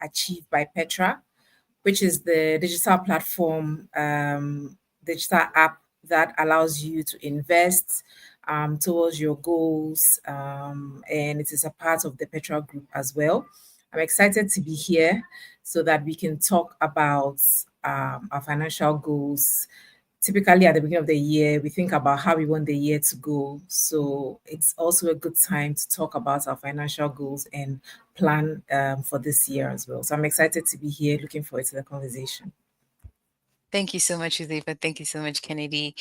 achieved by Petra, which is the digital platform, digital app that allows you to invest towards your goals. And it is a part of the Petra Group as well. I'm excited to be here so that we can talk about our financial goals. Typically, at the beginning of the year, we think about how we want the year to go. So it's also a good time to talk about our financial goals and plan for this year as well. So I'm excited to be here. Looking forward to the conversation. Thank you so much, Uzefa. Thank you so much, Kennedy.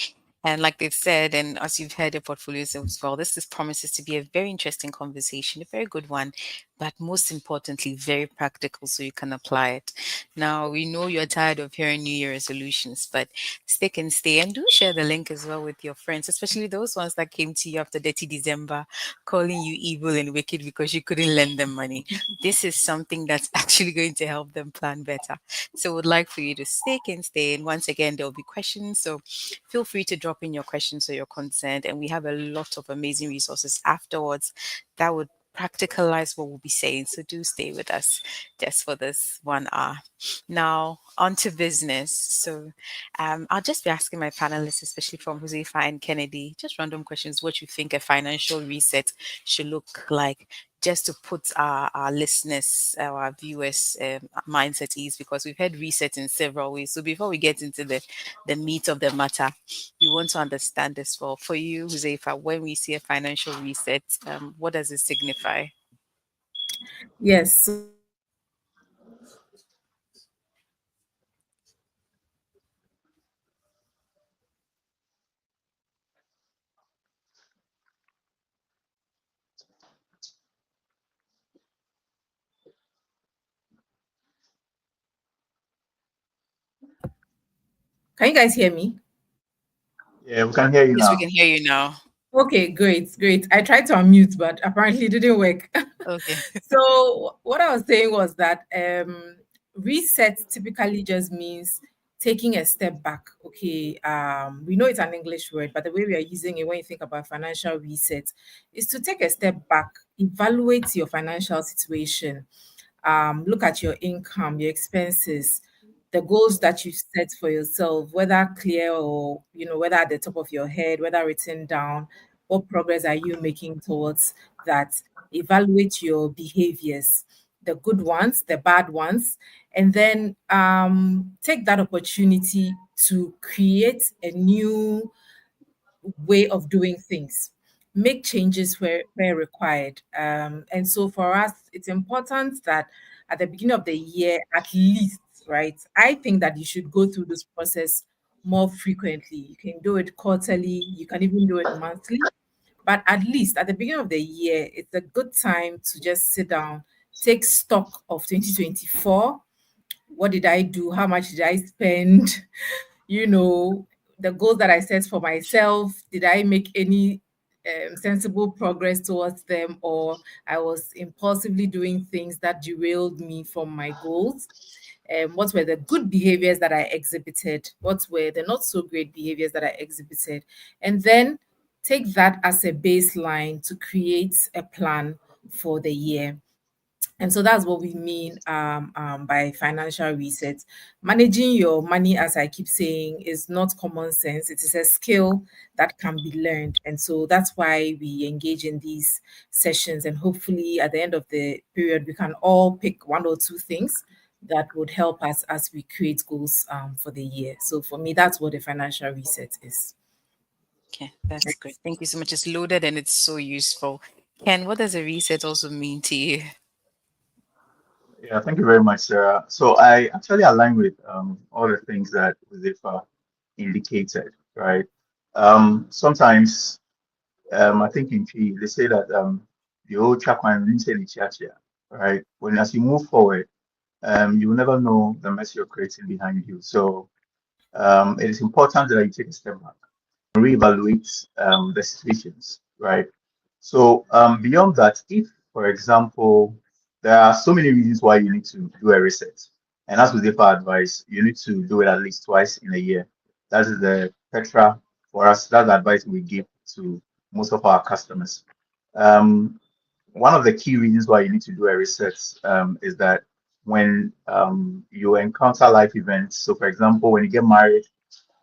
And like they've said, and as you've heard their portfolios as well, this promises to be a very interesting conversation, a very good one, but most importantly, very practical so you can apply it. Now, we know you're tired of hearing New Year resolutions, but stick and stay and do share the link as well with your friends, especially those ones that came to you after Dirty December, calling you evil and wicked because you couldn't lend them money. This is something that's actually going to help them plan better. So would like for you to stick and stay. And once again, there will be questions. So feel free to drop in your questions or your consent. And we have a lot of amazing resources afterwards that would practicalize what we'll be saying. So do stay with us just for this 1 hour. Now, on to business. So I'll just be asking my panelists, especially from Josefa and Kennedy, just random questions, what you think a financial reset should look like, just to put our listeners, our viewers' minds at ease, because we've had reset in several ways. So before we get into the meat of the matter, we want to understand this well. For you, Josefa, when we see a financial reset, what does it signify? Yes. So financial reset is Can you guys hear me? Yeah, we can hear you Yes, we now. can hear you now. Okay, great, great. I tried to unmute, but apparently it didn't work. Okay. So what I was saying was that reset typically just means taking a step back. Okay, we know it's an English word, but the way we are using it when you think about financial reset is to take a step back, evaluate your financial situation, look at your income, your expenses, the goals that you set for yourself, whether clear or whether at the top of your head, whether written down. What progress are you making towards that? Evaluate your behaviors, the good ones, the bad ones, and then take that opportunity to create a new way of doing things, make changes where required. And so for us, it's important that at the beginning of the year, at least, right? I think that you should go through this process more frequently. You can do it quarterly, you can even do it monthly. But at least at the beginning of the year, it's a good time to just sit down, take stock of 2024. What did I do? How much did I spend? you know, the goals that I set for myself, did I make any sensible progress towards them, or I was impulsively doing things that derailed me from my goals? What were the good behaviors that I exhibited? What were the not so great behaviors that I exhibited? And then take that as a baseline to create a plan for the year. And so that's what we mean by financial reset. Managing your money, as I keep saying, is not common sense. It is a skill that can be learned. And so that's why we engage in these sessions. And hopefully, at the end of the period, we can all pick one or two things that would help us as we create goals for the year. So for me, that's what a financial reset is. Okay, that's great. Thank you so much. It's loaded and it's so useful. Ken, what does a reset also mean to you? Yeah, thank you very much, Sarah. So I actually align with all the things that Zifa indicated, right? Sometimes I think in P they say that the old chapman didn't say the church here, right? When as you move forward, you will never know the mess you're creating behind you. So it is important that you take a step back and reevaluate the situations, right? So beyond that, if, for example, there are so many reasons why you need to do a reset, and as with our advice, you need to do it at least twice in a year. That is the Petra for us. That's the advice we give to most of our customers. Um, One of the key reasons why you need to do a reset is that when you encounter life events. So, for example, when you get married,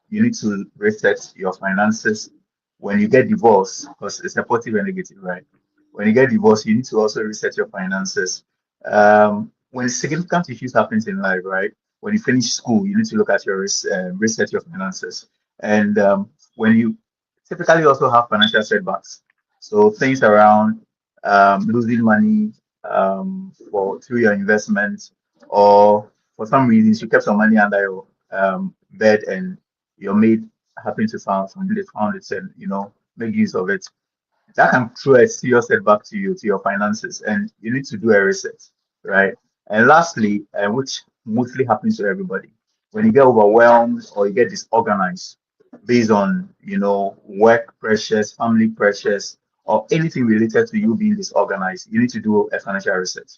you need to reset your finances. When you get divorced, because it's a positive and negative, right? When you get divorced, you need to also reset your finances. When significant issues happens in life, right? When you finish school, you need to look at your reset your finances. And when you typically also have financial setbacks, so things around losing money for through your investments, or for some reasons you kept some money under your bed and your mate happened to find it, and make use of it. That can throw a serious setback to you, to your finances, and you need to do a reset, right? And lastly, which mostly happens to everybody, when you get overwhelmed or you get disorganized based on work pressures, family pressures, or anything related to you being disorganized, you need to do a financial reset.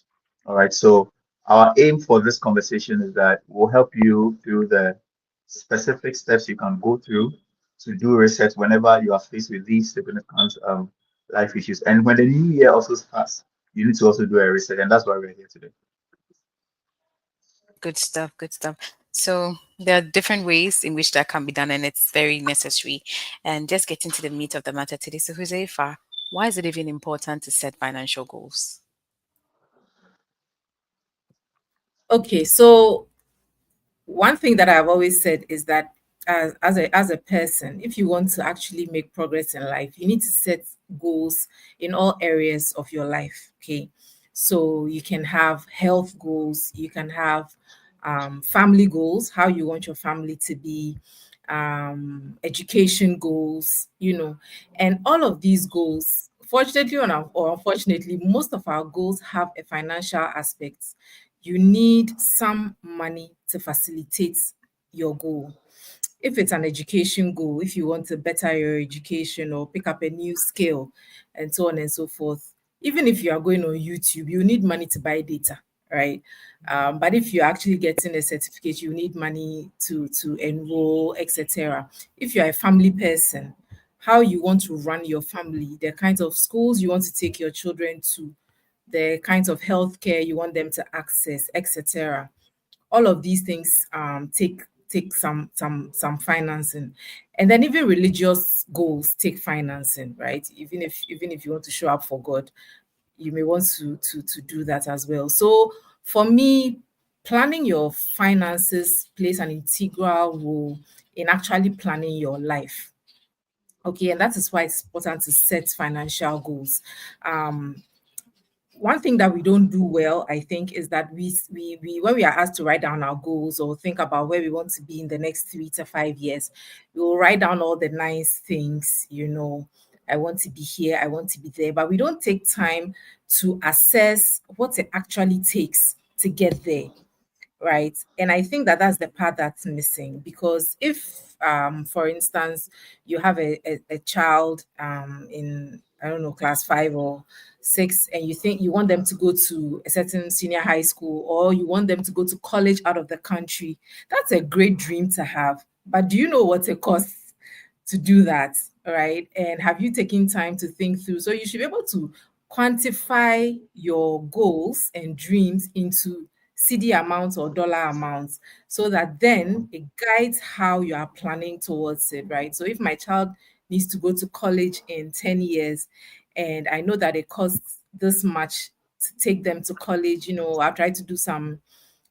All right. So our aim for this conversation is that we'll help you through the specific steps you can go through to do research whenever you are faced with these significant life issues. And when the new year also starts, you need to also do a research, and that's why we're here today. Good stuff, good stuff. So there are different ways in which that can be done, and it's very necessary. And just getting to the meat of the matter today. So, Josefa, why is it even important to set financial goals? Okay, so one thing that I've always said is that as a person, if you want to actually make progress in life, you need to set goals in all areas of your life. Okay, so you can have health goals, you can have family goals, how you want your family to be, education goals, and all of these goals. Fortunately or unfortunately, most of our goals have a financial aspect. You need some money to facilitate your goal. If it's an education goal, if you want to better your education or pick up a new skill and so on and so forth, even if you are going on YouTube, you need money to buy data, right? But if you're actually getting a certificate, you need money to enroll, etc. If you're a family person, how you want to run your family, the kinds of schools you want to take your children to, the kinds of healthcare you want them to access, etc. All of these things take some financing, and then even religious goals take financing, right? Even if you want to show up for God, you may want to do that as well. So for me, planning your finances plays an integral role in actually planning your life. Okay, and that is why it's important to set financial goals. Um, One thing that we don't do well, I think, is that we when we are asked to write down our goals or think about where we want to be in the next 3 to 5 years, we will write down all the nice things, I want to be here, I want to be there, but we don't take time to assess what it actually takes to get there, right? And I think that that's the part that's missing, because if for instance, you have a child in, I don't know, class 5 or 6, and you think you want them to go to a certain senior high school, or you want them to go to college out of the country, that's a great dream to have, but do you know what it costs to do that, right? And have you taken time to think through? So you should be able to quantify your goals and dreams into CD amounts or dollar amounts, so that then it guides how you are planning towards it, right? So if my child needs to go to college in 10 years and I know that it costs this much to take them to college, I'll try to do some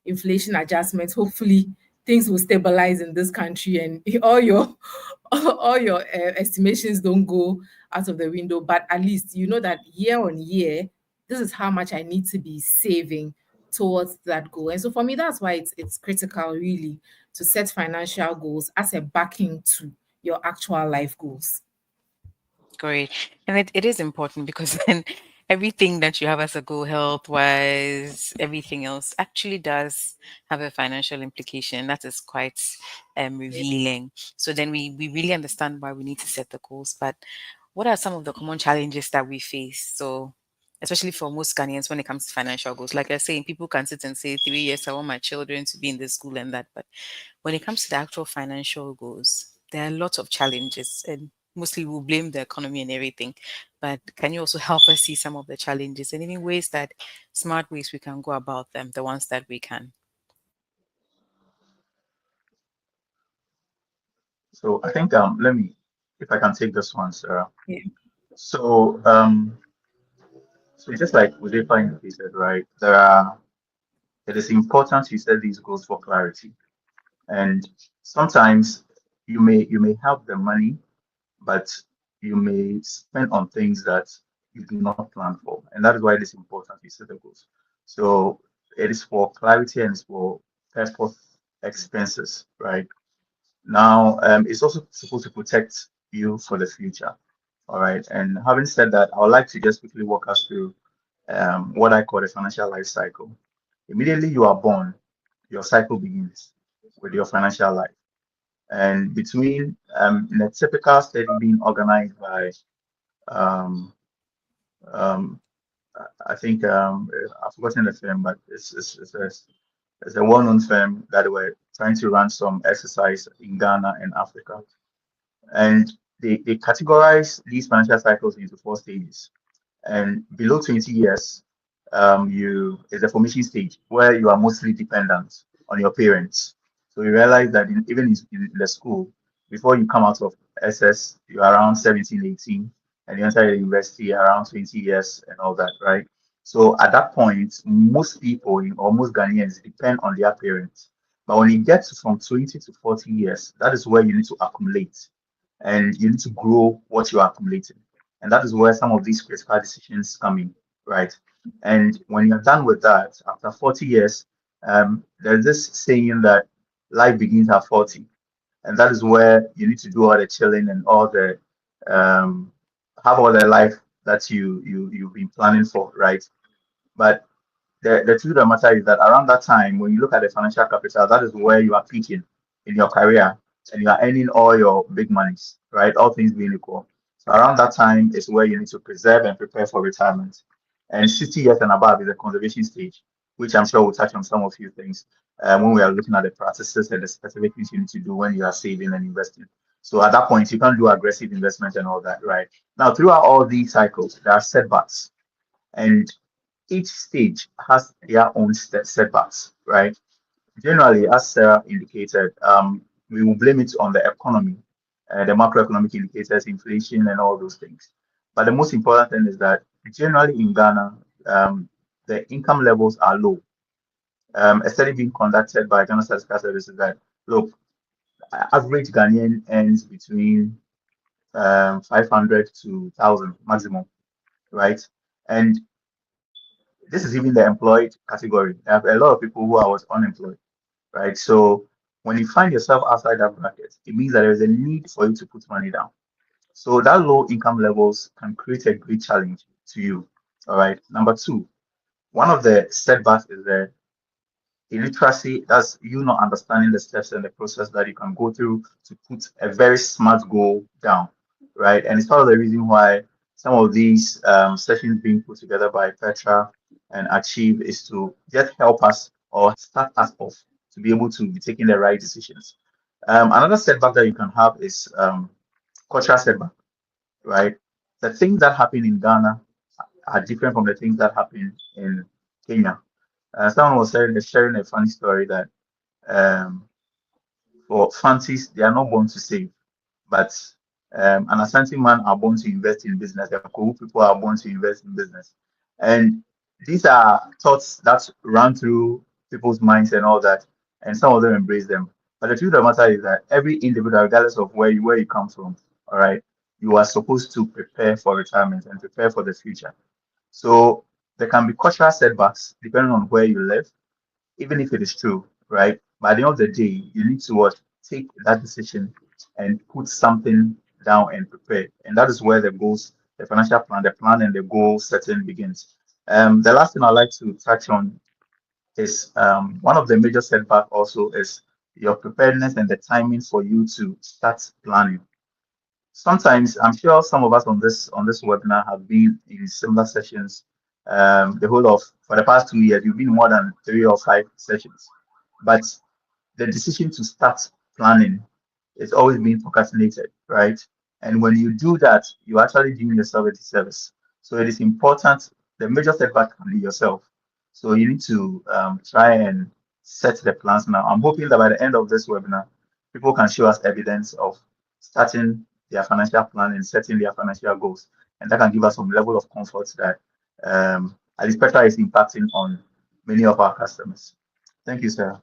inflation adjustments. Hopefully, things will stabilize in this country, and all your estimations don't go out of the window. But at least you know that year on year, this is how much I need to be saving towards that goal. And so for me, that's why it's critical, really, to set financial goals as a backing to your actual life goals. Great. And it is important because then everything that you have as a goal, health wise, everything else actually does have a financial implication. That is quite revealing. So then we really understand why we need to set the goals. But what are some of the common challenges that we face? So, especially for most Ghanaians when it comes to financial goals, like I say, people can sit and say, 3 years, I want my children to be in this school and that. But when it comes to the actual financial goals, there are lots of challenges. And mostly we'll blame the economy and everything. But can you also help us see some of the challenges and any ways that smart ways we can go about them, the ones that we can? So I think let me, if I can take this one, Sarah. Yeah. So so just like Uzefa indicated, right? It is important you set these goals for clarity. And sometimes you may have the money, but you may spend on things that you do not plan for. And that is why it is important you set the goals. So it is for clarity and it's for purpose expenses, right? Now, it's also supposed to protect you for the future. All right. And having said that, I would like to just quickly walk us through what I call the financial life cycle. Immediately you are born, your cycle begins with your financial life. And between in a typical study being organized by um, um, I think I've forgotten the firm, but it's a well-known firm that were trying to run some exercise in Ghana and Africa. And they categorize these financial cycles into four stages. And below 20 years, you is the formation stage where you are mostly dependent on your parents. So you realize that even in the school, before you come out of SS, you're around 17, 18, and you enter the university around 20 years and all that, right? So at that point, most people or most Ghanaians depend on their parents. But when you get to from 20 to 40 years, that is where you need to accumulate and you need to grow what you are accumulating. And that is where some of these critical decisions come in, right? And when you're done with that, after 40 years, there's this saying that life begins at 40. And that is where you need to do all the chilling and all the um, have all the life that you've been planning for, right? But the truth of the matter is that around that time, when you look at the financial capital, that is where you are peaking in your career and you are earning all your big monies, right? All things being equal. So around that time is where you need to preserve and prepare for retirement. And 60 years and above is the conservation stage, which I'm sure we'll touch on some of few things when we are looking at the practices and the specific things you need to do when you are saving and investing. So at that point, you can't do aggressive investment and all that, right? Now, throughout all these cycles, there are setbacks. And each stage has their own setbacks, right? Generally, as Sarah indicated, we will blame it on the economy, the macroeconomic indicators, inflation, and all those things. But the most important thing is that generally in Ghana, the income levels are low. A study being conducted by Ghana Statistical Services that look, average Ghanaian earns between 500 to 1,000 maximum, right? And this is even the employed category. I have a lot of people who are was unemployed, right? So when you find yourself outside that bracket, it means that there is a need for you to put money down. So that low income levels can create a great challenge to you. All right. Number two, one of the setbacks is the illiteracy. That's you not understanding the steps and the process that you can go through to put a very smart goal down, right? And it's part of the reason why some of these sessions being put together by Petra and Achieve is to just help us or start us off to be able to be taking the right decisions. Another setback that you can have is cultural setback, right? The things that happen in Ghana are different from the things that happen in Kenya. Someone was sharing a funny story that um, for fancies, they are not born to save, but an Asante man are born to invest in business, and Kogu people are born to invest in business. And these are thoughts that run through people's minds and all that, and some of them embrace them. But the truth of the matter is that every individual, regardless of where you come from, all right, you are supposed to prepare for retirement and prepare for the future. So there can be cultural setbacks depending on where you live, even if it is true, right? By the end of the day, you need to what take that decision and put something down and prepare. And that is where the goals, the financial plan, the plan and the goal setting begins. The last thing I'd like to touch on is one of the major setback also is your preparedness and the timing for you to start planning. Sometimes I'm sure some of us on this webinar have been in similar sessions. The whole of for the past 2 years, you've been more than 3 or 5 sessions, but the decision to start planning is always being procrastinated, right? And when you do that, you're actually doing yourself a disservice. So it is important. The major setback can be yourself. So you need to try and set the plans now. I'm hoping that by the end of this webinar, people can show us evidence of starting their financial plan and setting their financial goals. And that can give us some level of comfort that at least Petra is impacting on many of our customers. Thank you, Sarah.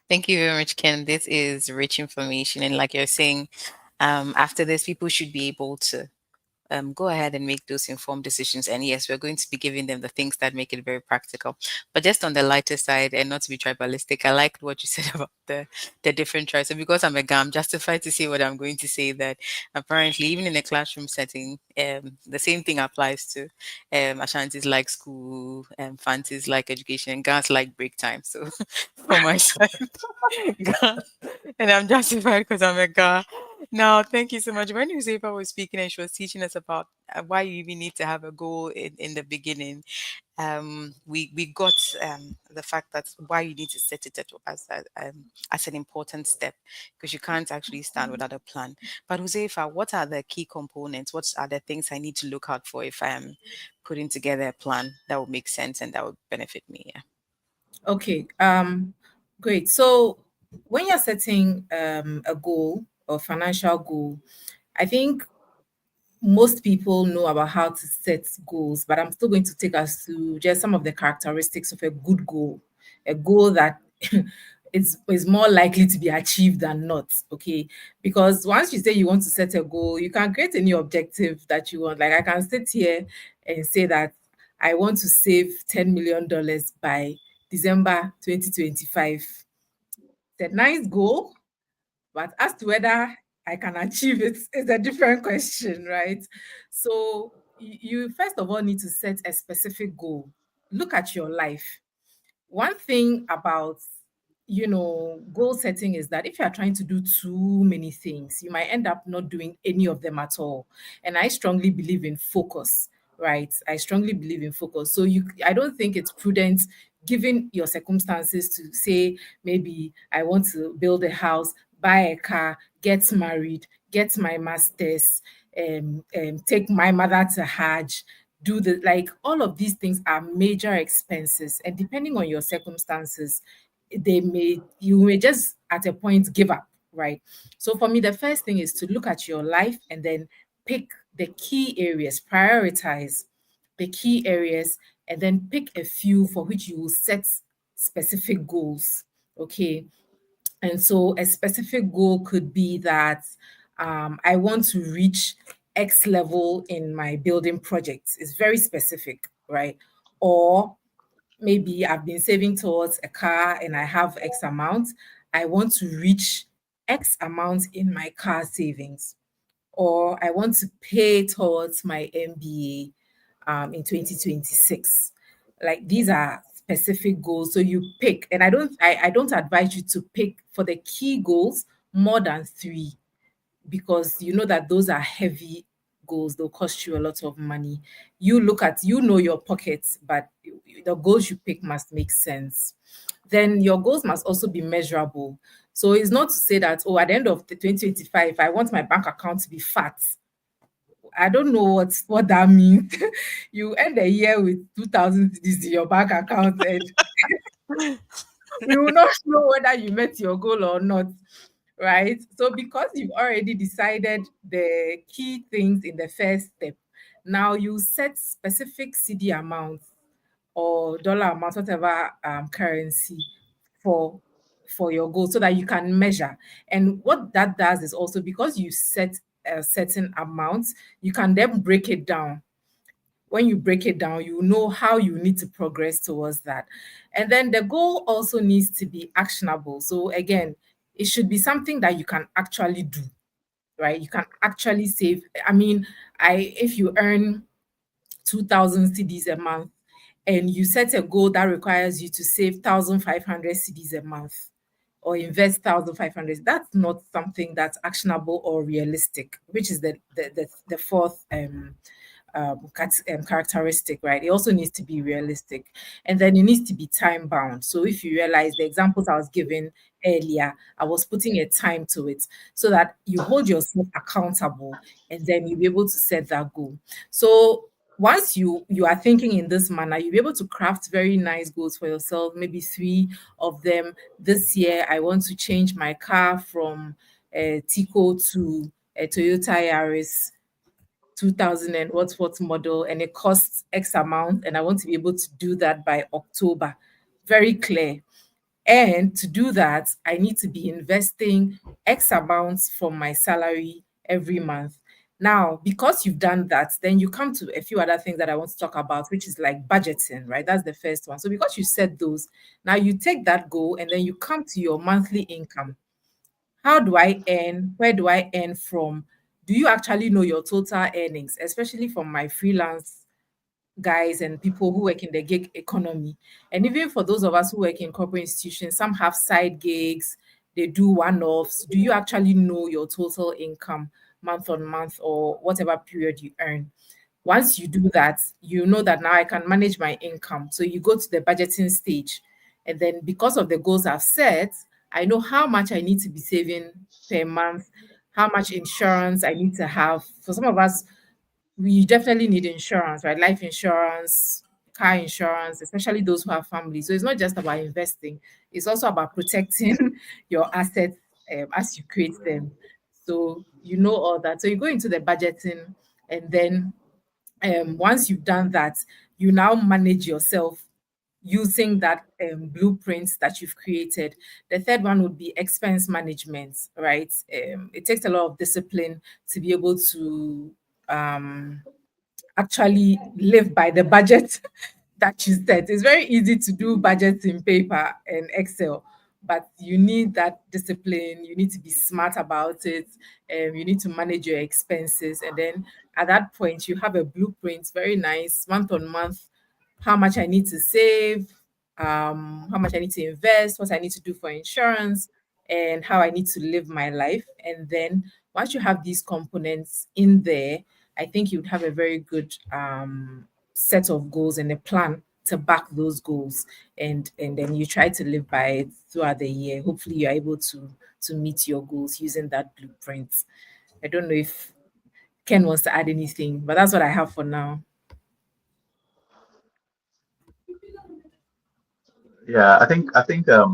Thank you very much, Ken. This is rich information. And like you're saying, after this, people should be able to go ahead and make those informed decisions. And yes, we're going to be giving them the things that make it very practical. But just on the lighter side, and not to be tribalistic, I liked what you said about the different tribes. So because I'm a guy, I'm justified to say what I'm going to say. That apparently, even in a classroom setting, the same thing applies to Ashantis like school, Fantis like education, and Gas like break time. So for my side, Ga- and I'm justified because I'm a guy. No, thank you so much. When Josefa was speaking and she was teaching us about why you even need to have a goal in the beginning, we got the fact that why you need to set it as an important step because you can't actually start without a plan. But Josefa, what are the key components? What are the things I need to look out for if I'm putting together a plan that would make sense and that would benefit me? Yeah. Okay. Great. So when you're setting a goal or financial goal, I think most people know about how to set goals, but I'm still going to take us through just some of the characteristics of a good goal, a goal that is more likely to be achieved than not. Okay. Because once you say you want to set a goal, you can create any objective that you want. Like I can sit here and say that I want to save $10 million by December 2025. It's a nice goal, but as to whether I can achieve it is a different question, right? So you first of all need to set a specific goal. Look at your life. One thing about goal setting is that if you are trying to do too many things, you might end up not doing any of them at all. And I strongly believe in focus, right? I strongly believe in focus. So I don't think it's prudent given your circumstances to say maybe I want to build a house, buy a car, get married, get my masters, take my mother to Hajj, do the like all of these things are major expenses, and depending on your circumstances, you may just at a point give up, right? So for me, the first thing is to look at your life and then pick the key areas, prioritize the key areas, and then pick a few for which you will set specific goals. Okay. And so a specific goal could be that I want to reach X level in my building projects. It's very specific, right? Or maybe I've been saving towards a car and I have X amount. I want to reach X amount in my car savings, or I want to pay towards my MBA in 2026. Like these are specific goals. So you pick, and I don't advise you to pick for the key goals more than three, because you know that those are heavy goals. They'll cost you a lot of money. You know your pockets, but the goals you pick must make sense. Then your goals must also be measurable. So it's not to say that, oh, at the end of the 2025, I want my bank account to be fat. I don't know what that means. You end the year with 2,000 cedis in your bank account, and we will not know whether you met your goal or not, right? So because you've already decided the key things in the first step, now you set specific CD amounts or dollar amounts, whatever currency for for your goal, so that you can measure. And what that does is also, because you set a certain amount, you can then break it down. When you break it down, you know how you need to progress towards that. And then the goal also needs to be actionable. So again, it should be something that you can actually do, right? You can actually save. I mean, I if you earn 2,000 CDs a month and you set a goal that requires you to save 1,500 CDs a month or invest 1,500, that's not something that's actionable or realistic, which is the fourth characteristic, right? It also needs to be realistic, and then it needs to be time bound. So if you realize the examples I was giving earlier, I was putting a time to it so that you hold yourself accountable, and then you'll be able to set that goal. So once you are thinking in this manner, you'll be able to craft very nice goals for yourself. Maybe three of them. This year, I want to change my car from a Tico to a Toyota Yaris 2000 and what model, and it costs X amount, and I want to be able to do that by October. Very clear. And to do that, I need to be investing X amounts from my salary every month. Now, because you've done that, then you come to a few other things that I want to talk about, which is like budgeting, right? That's the first one. So, because you set those, now you take that goal and then you come to your monthly income. How do I earn? Where do I earn from? Do you actually know your total earnings, especially from my freelance guys and people who work in the gig economy? And even for those of us who work in corporate institutions, some have side gigs, they do one offs. Do you actually know your total income month on month or whatever period you earn? Once you do that, you know that now I can manage my income. So you go to the budgeting stage. And then because of the goals I've set, I know how much I need to be saving per month, how much insurance I need to have. For some of us, we definitely need insurance, right? Life insurance, car insurance, especially those who have families. So it's not just about investing, it's also about protecting your assets as you create them. So you know all that. So you go into the budgeting, and then once you've done that, you now manage yourself using that blueprints that you've created. The third one would be expense management, right? It takes a lot of discipline to be able to um, actually live by the budget that you set. It's very easy to do budgets in paper and Excel, but you need that discipline. You need to be smart about it. You need to manage your expenses. And then at that point, you have a blueprint, very nice, month on month, how much I need to save, how much I need to invest, what I need to do for insurance, and how I need to live my life. And then once you have these components in there, I think you would have a very good set of goals and a plan to back those goals, and then you try to live by it throughout the year. Hopefully, you're able to meet your goals using that blueprint. I don't know if Ken wants to add anything, but that's what I have for now. Yeah, I think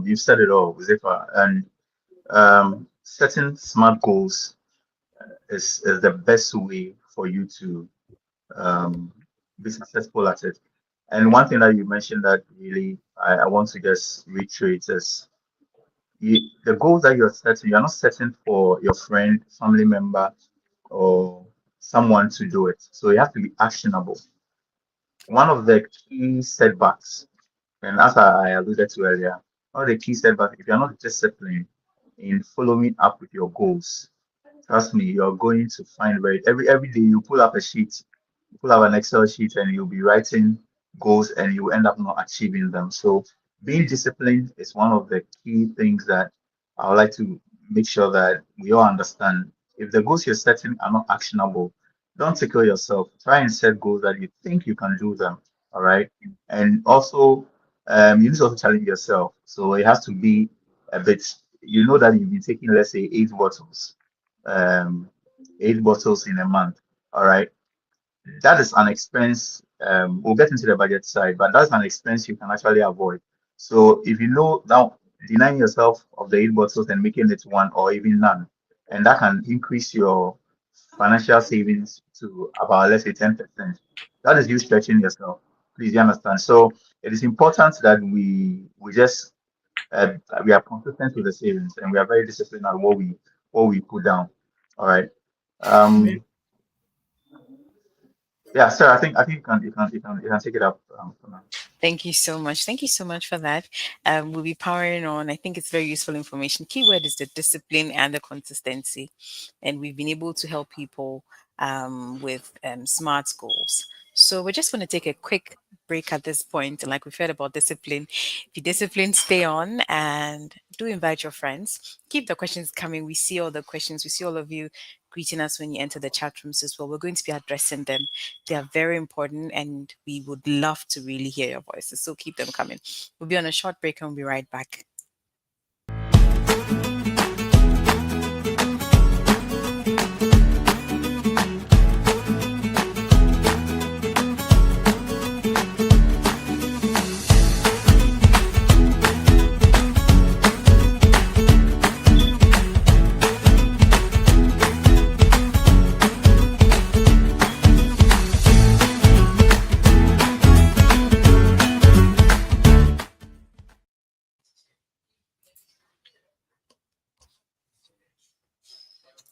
you said it all, Zifa. And setting smart goals is the best way for you to um, be successful at it. And one thing that you mentioned that really I want to just reiterate is the goals that you're setting, you're not setting for your friend, family member, or someone to do it. So you have to be actionable. One of the key setbacks, and as I alluded to earlier, one of the key setbacks, if you're not disciplined in following up with your goals, trust me, you're going to find very every day you pull up a sheet, you pull up an Excel sheet, and you'll be writing goals, and you end up not achieving them. So being disciplined is one of the key things that I would like to make sure that we all understand. If the goals you're setting are not actionable, don't tickle yourself. Try and set goals that you think you can do them. All right. And also, you need to also challenge yourself. So it has to be a bit, you know, that you've been taking, let's say, um, 8 bottles in a month. All right, that is an expense. We'll get into the budget side, but that's an expense you can actually avoid. So if you know now, denying yourself of the 8 bottles and making it one or even none, and that can increase your financial savings to about, let's say, 10%. That is you stretching yourself. Please, you understand. So it is important that we just uh, we are consistent with the savings and we are very disciplined on what we put down. All right. Um, yeah, sir. I think you can take it up for now. Thank you so much. Thank you so much for that. We'll be powering on. I think it's very useful information. Keyword is the discipline and the consistency. And we've been able to help people with smart goals. So we're just going to take a quick break at this point. And like we've heard about discipline, be disciplined, stay on, and do invite your friends. Keep the questions coming. We see all the questions. We see all of you greeting us when you enter the chat rooms as well. We're going to be addressing them. They are very important and we would love to really hear your voices. So keep them coming. We'll be on a short break and we'll be right back.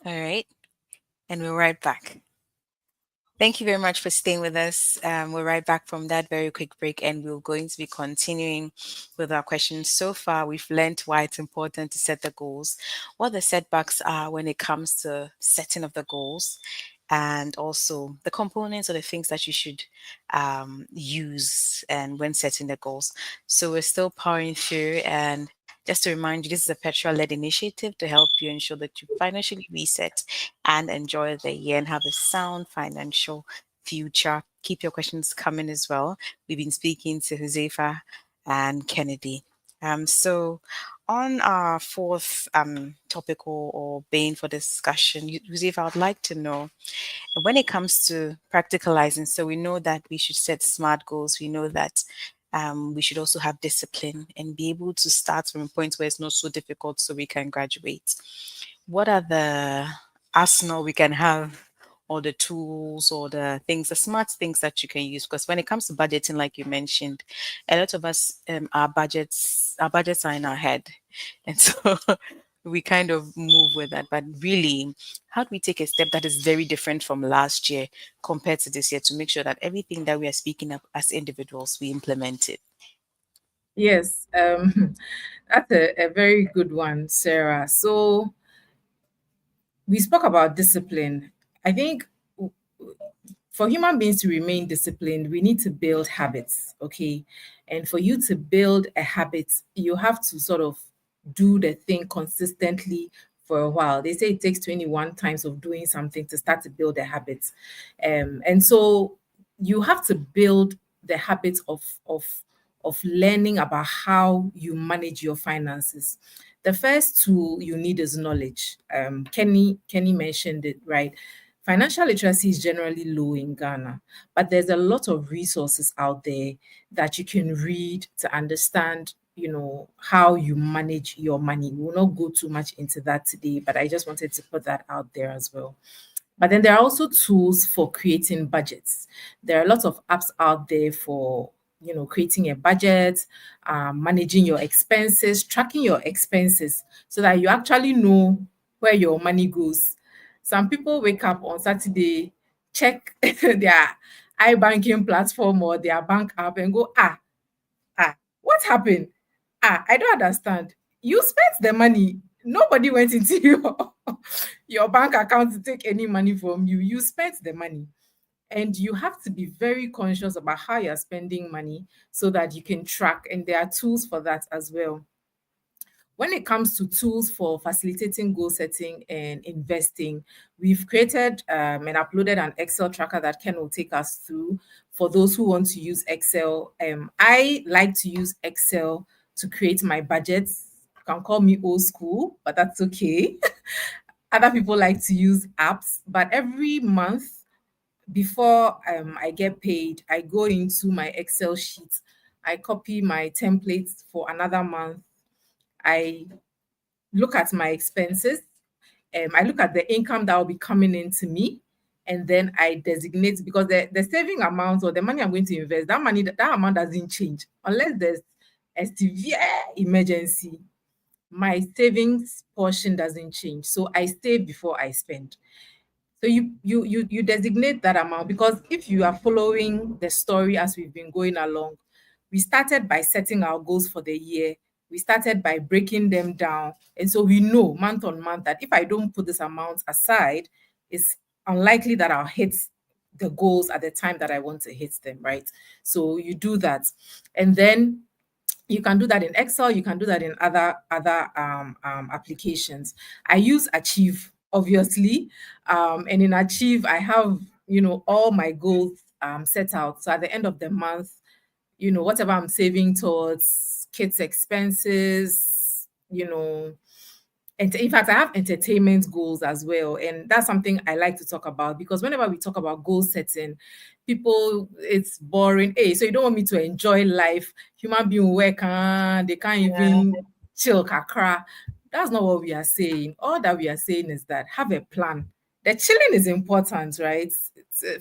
All right. And we're right back. Thank you very much for staying with us. We're right back from that very quick break, and we're going to be continuing with our questions. So far, we've learned why it's important to set the goals, what the setbacks are when it comes to setting of the goals, and also the components or the things that you should use and when setting the goals. So we're still powering through, and just to remind you, this is a petrol-led initiative to help you ensure that you financially reset and enjoy the year and have a sound financial future. Keep your questions coming as well. We've been speaking to Josefa and Kennedy. So on our fourth topic or vein for discussion, Josefa, I would like to know when it comes to practicalizing, so we know that we should set smart goals. We know that we should also have discipline and be able to start from a point where it's not so difficult so we can graduate. What are the arsenal we can have, or the tools or the things, the smart things that you can use? Because when it comes to budgeting, like you mentioned, a lot of us, our budgets are in our head. And so we kind of move with that. But really, how do we take a step that is very different from last year compared to this year to make sure that everything that we are speaking of as individuals, we implement it? Yes, that's a very good one, Sarah. So we spoke about discipline. I think for human beings to remain disciplined, we need to build habits, okay? And for you to build a habit, you have to sort of do the thing consistently for a while. They say it takes 21 times of doing something to start to build a habit. And so you have to build the habit of learning about how you manage your finances. The first tool you need is knowledge. Kenny mentioned it, right? Financial literacy is generally low in Ghana, but there's a lot of resources out there that you can read to understand, how you manage your money. We will not go too much into that today, but I just wanted to put that out there as well. But then there are also tools for creating budgets. There are lots of apps out there for creating a budget, managing your expenses, tracking your expenses, so that you actually know where your money goes. Some people wake up on Saturday, check their iBanking platform or their bank app and go, what happened? I don't understand. You spent the money. Nobody went into your bank account to take any money from you. You spent the money. And you have to be very conscious about how you're spending money so that you can track. And there are tools for that as well. When it comes to tools for facilitating goal setting and investing, we've created and uploaded an Excel tracker that Ken will take us through for those who want to use Excel. I like to use Excel to create my budgets. You can call me old school, but that's okay. Other people like to use apps, but every month before I get paid, I go into my Excel sheet. I copy my templates for another month. I look at my expenses. I look at the income that will be coming into me, and then I designate, because the saving amount or the money I'm going to invest, that amount doesn't change unless there's a severe emergency. My savings portion doesn't change, so I save before I spend. So you designate that amount, because if you are following the story as we've been going along, we started by setting our goals for the year. We started by breaking them down. And so we know month on month that if I don't put this amount aside, it's unlikely that I'll hit the goals at the time that I want to hit them, right? So you do that. And then you can do that in Excel, you can do that in other applications. I use Achieve obviously. And in Achieve, I have, all my goals set out. So at the end of the month, whatever I'm saving towards kids' expenses, and in fact, I have entertainment goals as well. And that's something I like to talk about because whenever we talk about goal setting, people, it's boring. Hey, so you don't want me to enjoy life? Human being work, they can't Yeah. even chill kakra. That's not what we are saying. All that we are saying is that have a plan. The chilling is important, right?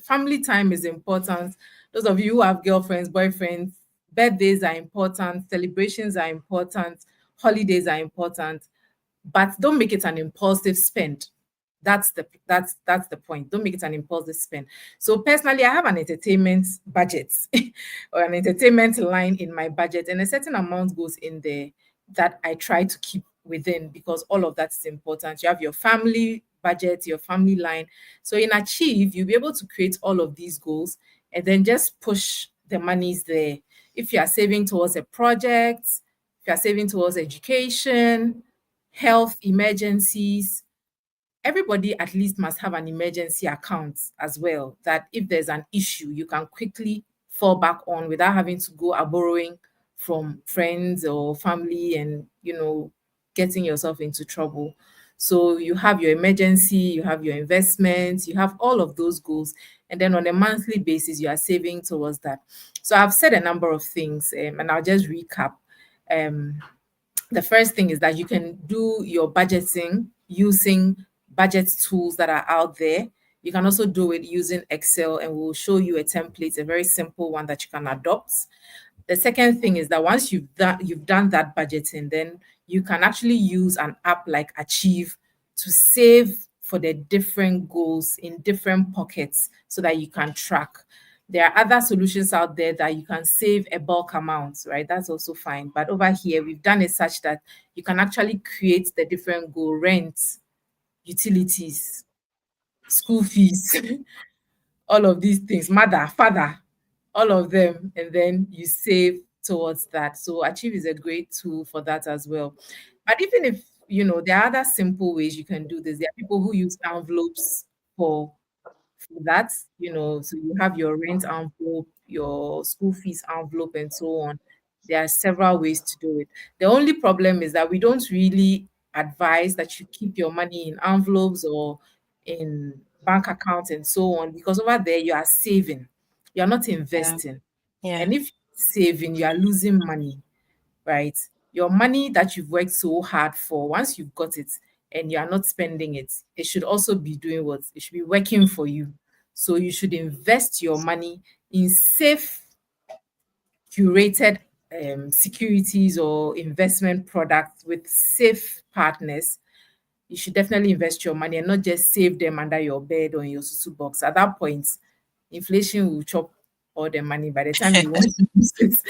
Family time is important. Those of you who have girlfriends, boyfriends, birthdays are important, celebrations are important, holidays are important, but don't make it an impulsive spend. That's the point. Don't make it an impulsive spend. So personally, I have an entertainment budget or an entertainment line in my budget, and a certain amount goes in there that I try to keep within because all of that is important. You have your family budget, your family line. So in Achieve, you'll be able to create all of these goals and then just push the monies there. If you are saving towards a project, if you are saving towards education, health emergencies, everybody at least must have an emergency account as well, that if there's an issue you can quickly fall back on without having to go a borrowing from friends or family and getting yourself into trouble. So you have your emergency, you have your investments, you have all of those goals, and then on a monthly basis you are saving towards that. So I've said a number of things, and I'll just recap. um, the first thing is that you can do your budgeting using budget tools that are out there. You can also do it using Excel, and we'll show you a template, a very simple one that you can adopt. The second thing is that once you've done that budgeting, then you can actually use an app like Achieve to save for the different goals in different pockets so that you can track. There are other solutions out there that you can save a bulk amount, right? That's also fine. But over here, we've done it such that you can actually create the different goal: rent, utilities, school fees, all of these things, mother, father, all of them, and then you save towards that. So Achieve is a great tool for that as well. But even if there are other simple ways you can do this. There are people who use envelopes for that, so you have your rent envelope, your school fees envelope, and so on. There are several ways to do it. The only problem is that we don't really advise that you keep your money in envelopes or in bank accounts and so on, because over there you are saving, you're not Yeah. investing. Yeah. And if you're saving, you are losing money, right? Your money that you've worked so hard for, once you've got it and you are not spending it, it should also be doing what? It should be working for you. So you should invest your money in safe, curated securities or investment products with safe partners. You should definitely invest your money and not just save them under your bed or in your susu box. At that point, inflation will chop all the money. By the time you want to use it,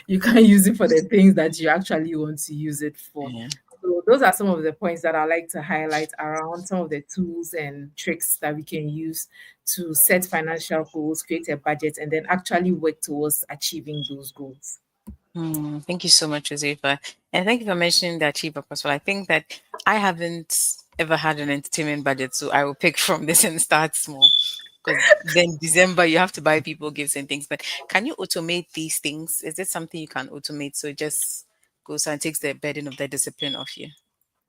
you can't use it for the things that you actually want to use it for. Yeah. So those are some of the points that I like to highlight around some of the tools and tricks that we can use to set financial goals, create a budget, and then actually work towards achieving those goals. Thank you so much, Josefa. And thank you for mentioning the Achieve App as well. I think that I haven't ever had an entertainment budget, so I will pick from this and start small. Because then December you have to buy people gifts and things. But can you automate these things? Is it something you can automate so it just goes and takes the burden of the discipline off you?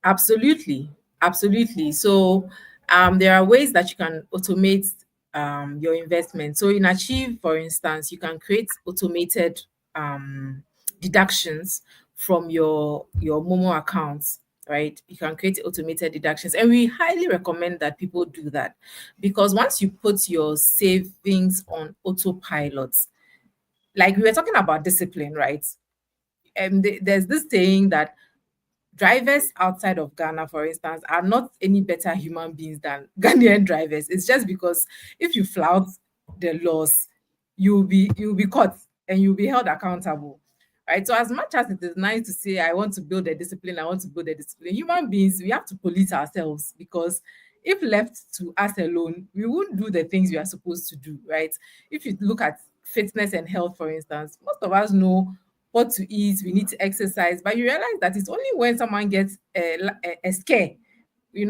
Absolutely. Absolutely. So there are ways that you can automate your investment. So in Achieve, for instance, you can create automated um, deductions from your Momo accounts, right? You can create automated deductions. And we highly recommend that people do that because once you put your savings on autopilot, like we were talking about discipline, right? And there's this saying that drivers outside of Ghana, for instance, are not any better human beings than Ghanaian drivers. It's just because if you flout the laws, you'll be caught and you'll be held accountable. Right. So as much as it is nice to say I want to build a discipline, I want to build a discipline, human beings, we have to police ourselves because if left to us alone, we won't do the things we are supposed to do, right? If you look at fitness and health, for instance, most of us know what to eat, we need to exercise. But you realize that it's only when someone gets a scare,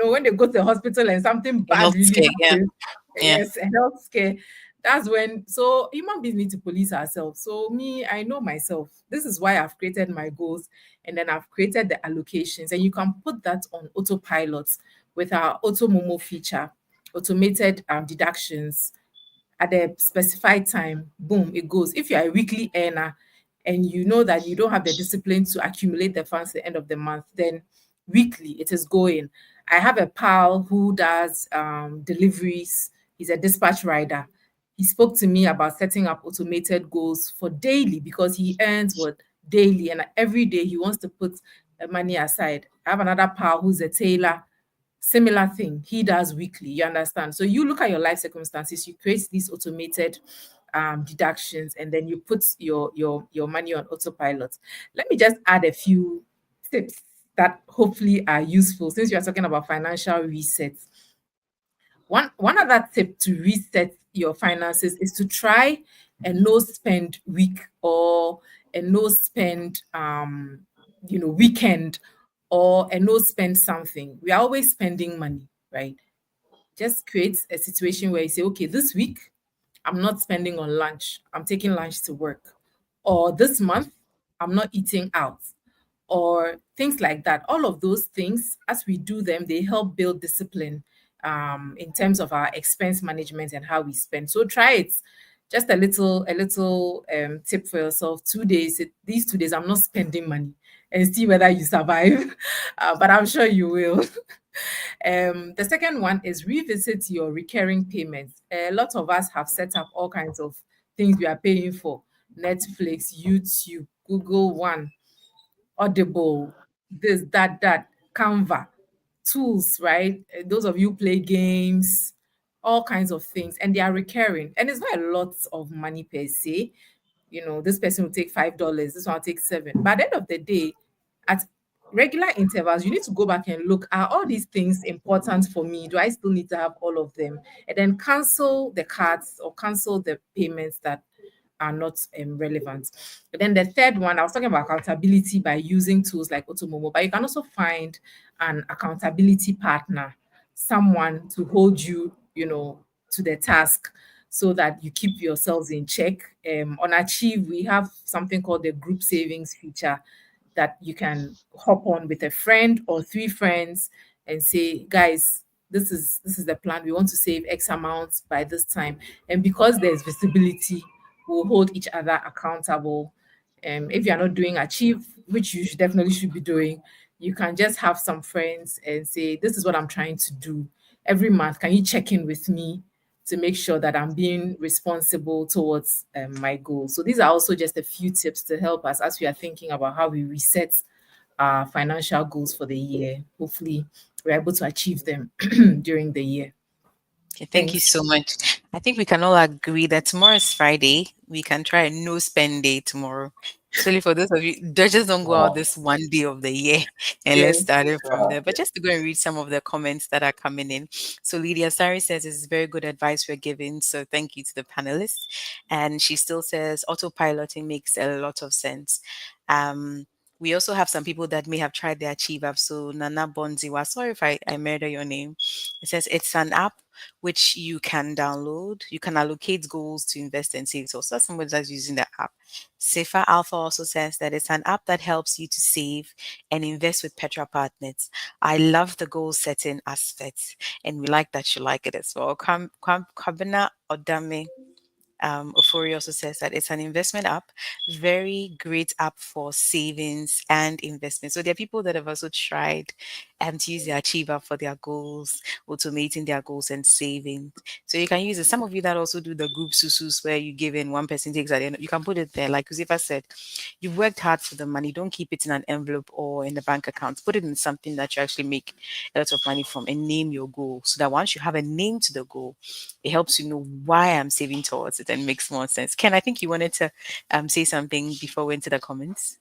when they go to the hospital and something A bad health really scare. Yeah. happens, Yeah. yes, a health scare. That's when, so human beings need to police ourselves. So me, I know myself. This is why I've created my goals, and then I've created the allocations, and you can put that on autopilot with our auto momo feature, automated deductions at the specified time, boom, it goes. If you're a weekly earner and you know that you don't have the discipline to accumulate the funds at the end of the month, then weekly it is going. I have a pal who does deliveries. He's a dispatch rider. He spoke to me about setting up automated goals for daily because he earns what daily, and every day he wants to put money aside. I have another pal who's a tailor. Similar thing, he does weekly. You understand? So you look at your life circumstances, you create these automated deductions, and then you put your money on autopilot. Let me just add a few tips that hopefully are useful since we are talking about financial resets. One other tip to reset your finances is to try a no spend week or a no spend weekend or a no spend something. We are always spending money, right? Just create a situation where you say, okay, this week I'm not spending on lunch. I'm taking lunch to work. Or this month I'm not eating out, or things like that. All of those things, as we do them, they help build discipline in terms of our expense management and how we spend. So try it. Just a little tip for yourself. 2 days, these 2 days, I'm not spending money, and see whether you survive. But I'm sure you will. The second one is revisit your recurring payments. A lot of us have set up all kinds of things we are paying for: Netflix, YouTube, Google One, Audible, this, that, Canva, tools, right? Those of you play games, all kinds of things, and they are recurring. And it's not a lot of money per se. This person will take $5, this one will take seven. But at the end of the day, at regular intervals, you need to go back and look, are all these things important for me? Do I still need to have all of them? And then cancel the cards or cancel the payments that are not relevant. But then the third one, I was talking about accountability by using tools like Automomo, but you can also find an accountability partner, someone to hold you, to the task so that you keep yourselves in check. On Achieve, we have something called the group savings feature that you can hop on with a friend or three friends and say, guys, this is the plan. We want to save X amount by this time. And because there's visibility, we'll hold each other accountable. If you're not doing Achieve, which you definitely should be doing, you can just have some friends and say, this is what I'm trying to do. Every month, can you check in with me to make sure that I'm being responsible towards my goals? So these are also just a few tips to help us as we are thinking about how we reset our financial goals for the year. Hopefully, we're able to achieve them during the year. Okay, thank you Thanks. so much. I think we can all agree that tomorrow is Friday. We can try a no spend day tomorrow. Especially for those of you that just don't go out Wow. this one day of the year. And let's Yes. start it from Yeah. there. But just to go and read some of the comments that are coming in. So Lydia Sari says it's very good advice we're giving. So thank you to the panelists. And she still says autopiloting makes a lot of sense. Um we also have some people that may have tried the Achieve app. So Nana Bonziwa, sorry if I murder your name. It says it's an app which you can download. You can allocate goals to invest and save. So that's somebody that's using the app. Safer Alpha also says that it's an app that helps you to save and invest with Petra partners. I love the goal setting aspect, and we like that you like it as well. Kwabena Odame Ofori also says that it's an investment app, very great app for savings and investment. So there are people that have also tried to use the Achieve app for their goals, automating their goals and saving. So you can use it. Some of you that also do the group susus where you give in one person takes at the end, you can put it there. Like Josefa said, you've worked hard for the money. Don't keep it in an envelope or in the bank account. Put it in something that you actually make a lot of money from and name your goal so that once you have a name to the goal, it helps you know why I'm saving towards it and makes more sense. Ken, I think you wanted to say something before we went to the comments.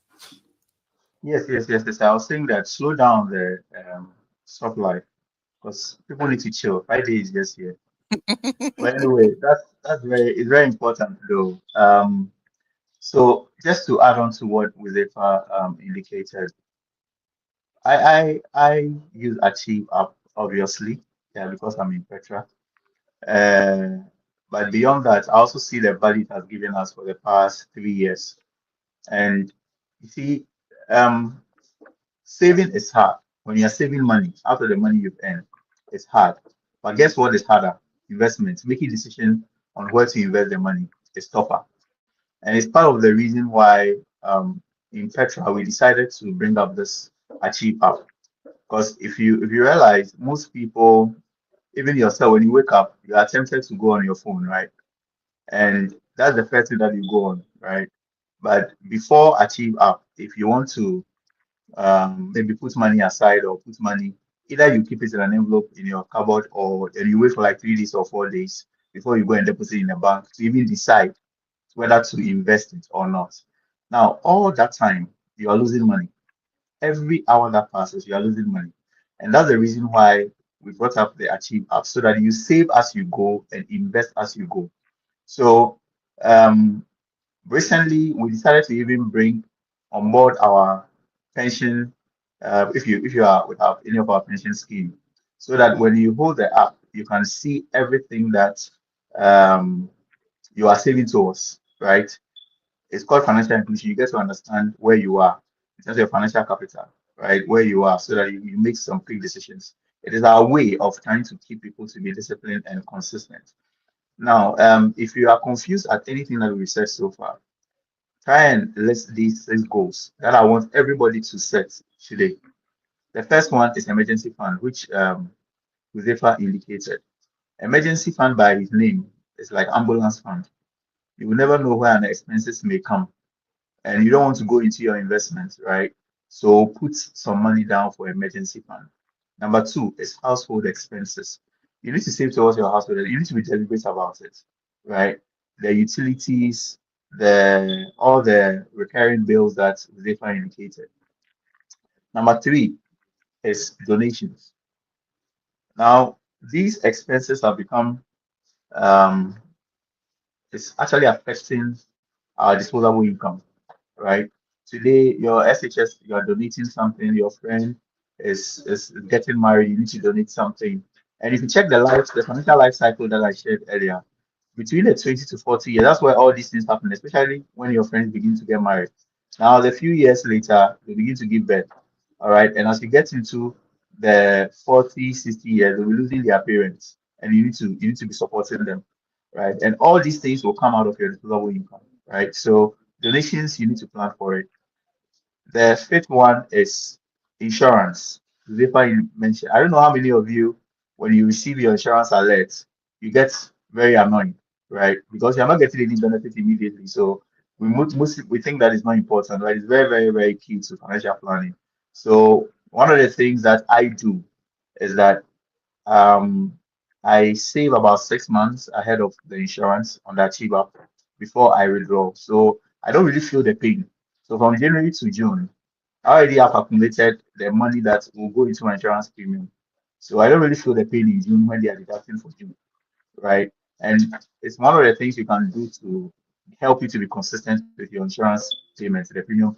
Yes, yes, yes, yes. I was saying that slow down the stop life because people need to chill. 5 days just here. But anyway, that's very important though. So just to add on to what Wizefa indicated, I use Achieve app obviously, yeah, because I'm in Petra. Uh, but beyond that, I also see the value it has given us for the past 3 years. And you see, um, saving is hard. When you're saving money out of the money you've earned, it's hard. But guess what is harder? Investment. Making decision on where to invest the money is tougher. And it's part of the reason why in Petra we decided to bring up this Achieve app. Because if you realize most people, even yourself, when you wake up, you are tempted to go on your phone, right? And that's the first thing that you go on, right? But before Achieve app, if you want to maybe put money aside or put money, either you keep it in an envelope in your cupboard or then you wait for like 3 days or 4 days before you go and deposit in a bank to even decide whether to invest it or not. Now, all that time, you are losing money. Every hour that passes, you are losing money. And that's the reason why we brought up the Achieve app so that you save as you go and invest as you go. So, um, recently we decided to even bring on board our pension, if you are without any of our pension scheme, so that when you hold the app, you can see everything that um, you are saving towards, right? It's called financial inclusion. You get to understand where you are in terms of your financial capital, right? Where you are, so that you make some quick decisions. It is our way of trying to keep people to be disciplined and consistent. Now, if you are confused at anything that we said so far, try and list these 6 goals that I want everybody to set today. The first one is emergency fund, which Josefa indicated. Emergency fund by its name is like ambulance fund. You will never know where an expenses may come, and you don't want to go into your investments, right? So put some money down for emergency fund. Number two is household expenses. You need to save towards your household. You need to be deliberate about it, right? The utilities, the all the recurring bills that Zefa indicated. Number three is donations. Now, these expenses have become um, it's actually affecting our disposable income, right? Today, your SHS, you are donating something, your friend is getting married, you need to donate something. And if you check the financial life cycle that I shared earlier, between the 20 to 40 years, that's where all these things happen, especially when your friends begin to get married. Now, a few years later, they begin to give birth. All right. And as you get into the 40, 60 years, they'll be losing their parents. And you need to be supporting them. Right. And all these things will come out of your disposable income. Right. So donations, you need to plan for it. The fifth one is insurance. Zuleika you mentioned. I don't know how many of you, when you receive your insurance alert, you get very annoyed, right? Because you're not getting any benefit immediately. So mostly we think that is not important, right? It's very, very, very key to financial planning. So one of the things that I do is that um, I save about 6 months ahead of the insurance on the Achieva before I withdraw. So I don't really feel the pain. So from January to June, I already have accumulated the money that will go into my insurance premium. So I don't really feel the pain in June when they are deducting for June, right? And it's one of the things you can do to help you to be consistent with your insurance payments, the premium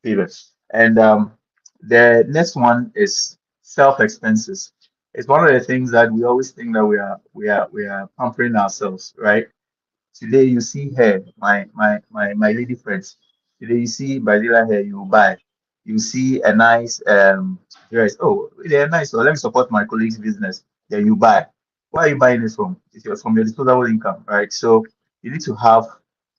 payments. And the next one is self expenses. It's one of the things that we always think that we are pampering ourselves, right? Today you see hair, my lady friends. Today you see Brazilian hair, you buy. You see a nice dress. Oh, they're nice. So let me support my colleague's business. Yeah, you buy. Where are you buying it from? From your disposable income, right? So you need to have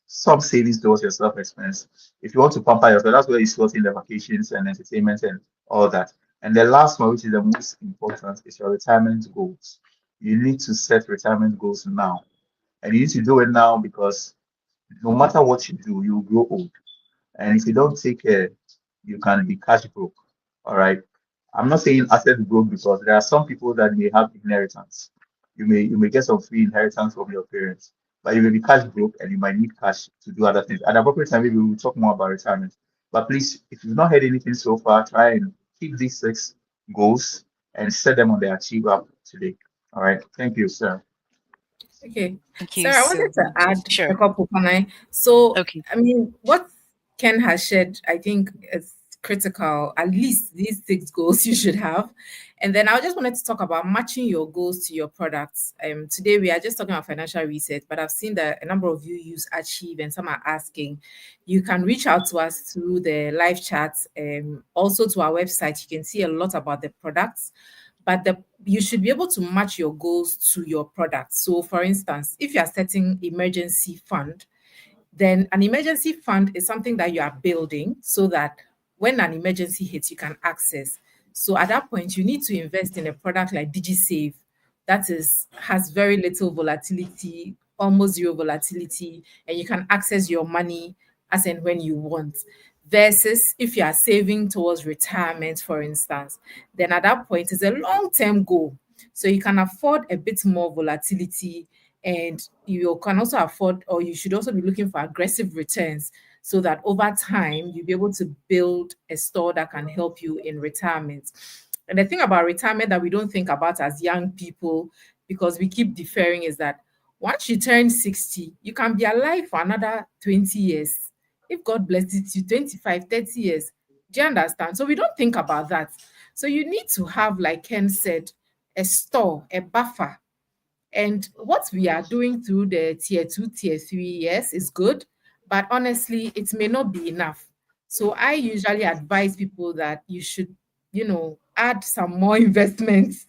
some savings towards your self expense. If you want to pamper yourself, that's where you slot in the vacations and entertainment and all that. And the last one, which is the most important, is your retirement goals. You need to set retirement goals now, and you need to do it now because no matter what you do, you will grow old. And if you don't take care, you can be cash broke. All right. I'm not saying asset broke because there are some people that may have inheritance. You may get some free inheritance from your parents, but you may be cash broke and you might need cash to do other things. At the appropriate time, maybe we'll talk more about retirement. But please, if you've not heard anything so far, try and keep these 6 goals and set them on the Achieve app today. All right. Thank you, sir. Okay. Thank you Sarah, I so wanted to much. add a Sure. couple, can I? So, Okay. I mean, what Ken has shared, I think, is critical. At least these six goals you should have. And then I just wanted to talk about matching your goals to your products. Today we are just talking about financial research, but I've seen that a number of you use Achieve, and some are asking. You can reach out to us through the live chat, also to our website. You can see a lot about the products, but you should be able to match your goals to your product. So, for instance, if you are setting emergency fund, then an emergency fund is something that you are building so that when an emergency hits, you can access. So at that point, you need to invest in a product like DigiSave that has very little volatility, almost zero volatility, and you can access your money as and when you want. Versus if you are saving towards retirement, for instance, then at that point it's a long-term goal. So you can afford a bit more volatility, and you can also afford, or you should also be looking for aggressive returns so that over time you'll be able to build a store that can help you in retirement. And the thing about retirement that we don't think about as young people, because we keep deferring, is that once you turn 60, you can be alive for another 20 years. If God blesses you, 25, 30 years. Do you understand? So we don't think about that. So you need to have, like Ken said, a store, a buffer. And what we are doing through the tier two, tier three, yes, is good, but honestly, it may not be enough. So I usually advise people that you should, add some more investments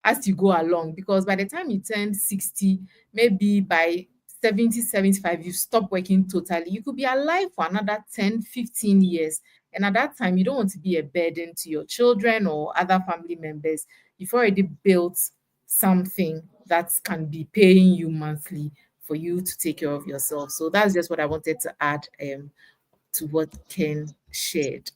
as you go along, because by the time you turn 60, maybe by 70, 75, you stop working totally. You could be alive for another 10, 15 years. And at that time, you don't want to be a burden to your children or other family members. You've already built something that can be paying you monthly for you to take care of yourself. So that's just what I wanted to add to what Ken shared.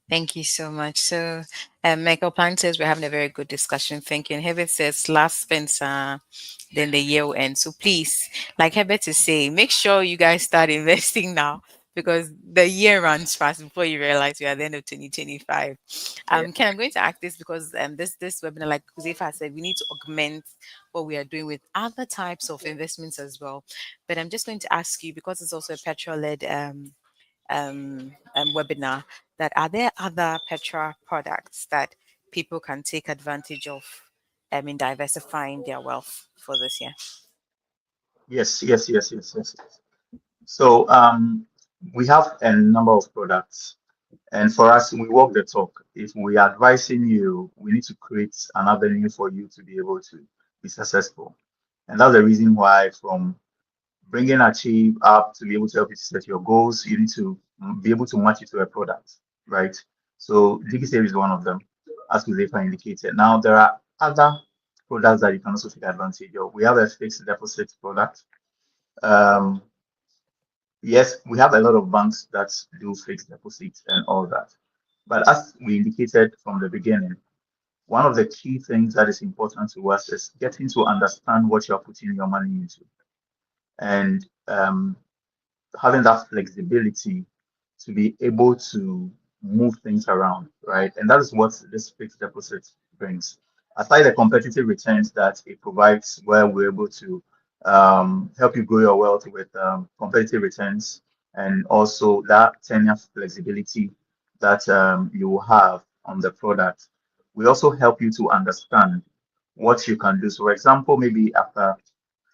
Thank you so much. So, Michael Plant says we're having a very good discussion. Thank you. And Herbert says last Spencer, then the year will end. So please, like Herbert is saying, make sure you guys start investing now because the year runs fast before you realize we're at the end of 2025. Yeah. Ken, I'm going to ask this because this webinar, like Kuzefa said, we need to augment what we are doing with other types of investments as well. But I'm just going to ask you because it's also a petrol led webinar, that are there other Petra products that people can take advantage of in diversifying their wealth for this year? Yes, yes, yes, yes, yes, yes. So we have a number of products, and for us, we walk the talk. If we are advising you, we need to create an avenue for you to be able to be successful. And that's the reason why from bringing Achieve up to be able to help you to set your goals, you need to be able to match it to a product, right? So DigiSave is one of them, as Kuzefa indicated. Now there are other products that you can also take advantage of. We have a fixed deposit product. Um, yes, we have a lot of banks that do fixed deposits and all that. But as we indicated from the beginning, one of the key things that is important to us is getting to understand what you're putting your money into. And having that flexibility to be able to move things around, right? And that is what this fixed deposit brings. Aside the competitive returns that it provides, where we're able to help you grow your wealth with competitive returns, and also that tenure flexibility that you will have on the product, we also help you to understand what you can do. So, for example, maybe after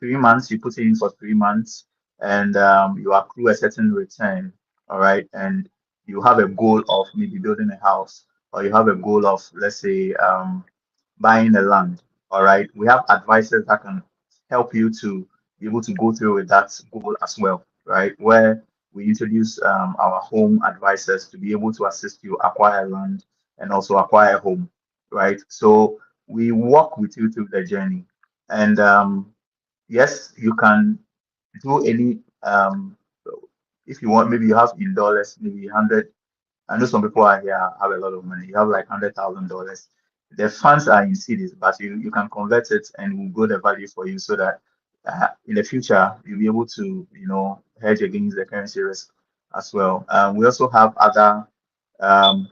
3 months, you put it in for 3 months, and you accrue a certain return, all right, and you have a goal of maybe building a house, or you have a goal of, let's say, buying a land, all right. We have advisors that can help you to be able to go through with that goal as well, right? Where we introduce our home advisors to be able to assist you acquire land and also acquire a home, right? So we walk with you through the journey, and yes, you can do any if you want, maybe you have in dollars, maybe 100. I know some people are here have a lot of money. You have like $100,000. The funds are in cities, but you can convert it and will grow the value for you so that in the future you'll be able to hedge against the currency risk as well. We also have other um,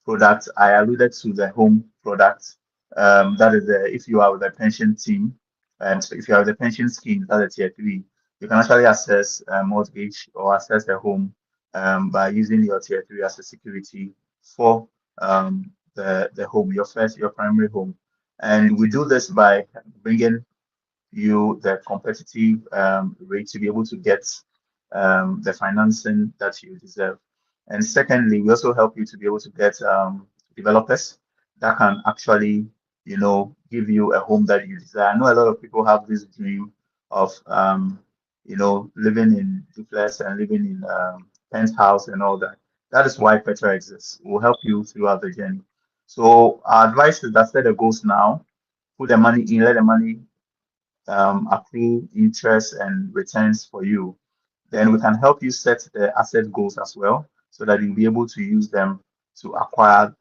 product. I alluded to the home product. That is if you are with a pension team, and so if you are with a pension scheme, that's a tier three, you can actually access a mortgage or access a home by using your tier three as a security for the home, your primary home. And we do this by bringing you the competitive rate to be able to get the financing that you deserve. And secondly, we also help you to be able to get developers that can actually, give you a home that you desire. I know a lot of people have this dream of, living in duplex and living in penthouse and all that. That is why Petra exists. We'll help you throughout the journey. So our advice is that set the goals now, put the money in, let the money accrue interest and returns for you. Then we can help you set the asset goals as well so that you'll be able to use them to acquire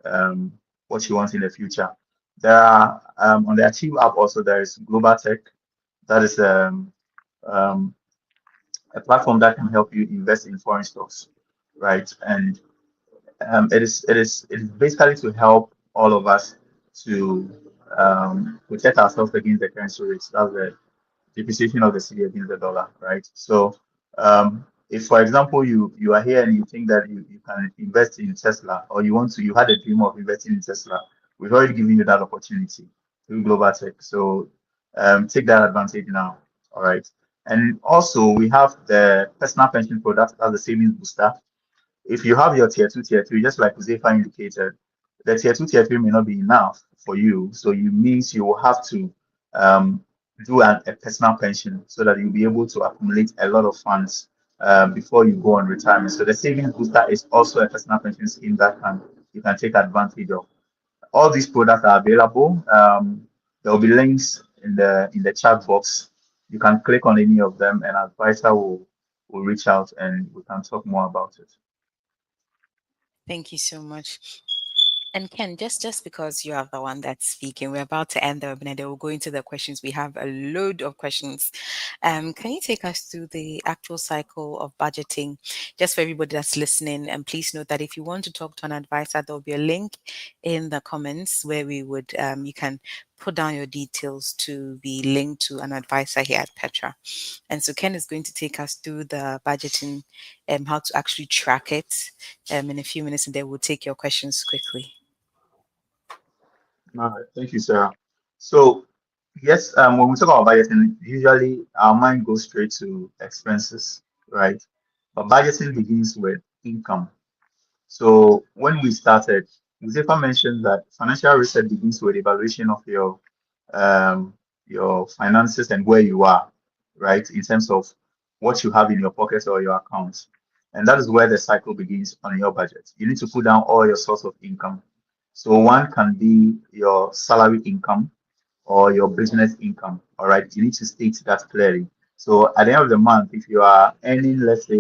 what you want in the future. There are on the Achieve app also there is Global Tech. That is um, a platform that can help you invest in foreign stocks, right? And it is basically to help all of us to protect ourselves against the currency rates. That's the depreciation of the cedi against the dollar, right? So, if for example you are here and you think that you can invest in Tesla, or you had a dream of investing in Tesla, we've already given you that opportunity through Global Tech. So, take that advantage now. All right. And also we have the personal pension product as the savings booster. If you have your tier two, tier three, just like Uzefa indicated, the tier two, tier three may not be enough for you. So you means you will have to um, do a personal pension so that you'll be able to accumulate a lot of funds before you go on retirement. So the savings booster is also a personal pension scheme that you can take advantage of. All these products are available. There will be links in the chat box. You can click on any of them, and advisor will reach out and we can talk more about it. Thank you so much. And Ken, just because you are the one that's speaking, we're about to end the webinar. Then we'll go into the questions. We have a load of questions. Can you take us through the actual cycle of budgeting, just for everybody that's listening? And please note that if you want to talk to an advisor, there'll be a link in the comments where you can put down your details to be linked to an advisor here at Petra. And so Ken is going to take us through the budgeting, how to actually track it, in a few minutes, and then we'll take your questions quickly. All right, thank you, Sarah. So, yes, when we talk about budgeting, usually our mind goes straight to expenses, right? But budgeting begins with income. So, when we started, Muzefa mentioned that financial research begins with evaluation of um, your finances and where you are, right, in terms of what you have in your pockets or your accounts. And that is where the cycle begins on your budget. You need to put down all your source of income. So one can be your salary income or your business income. All right, you need to state that clearly. So at the end of the month, if you are earning, let's say,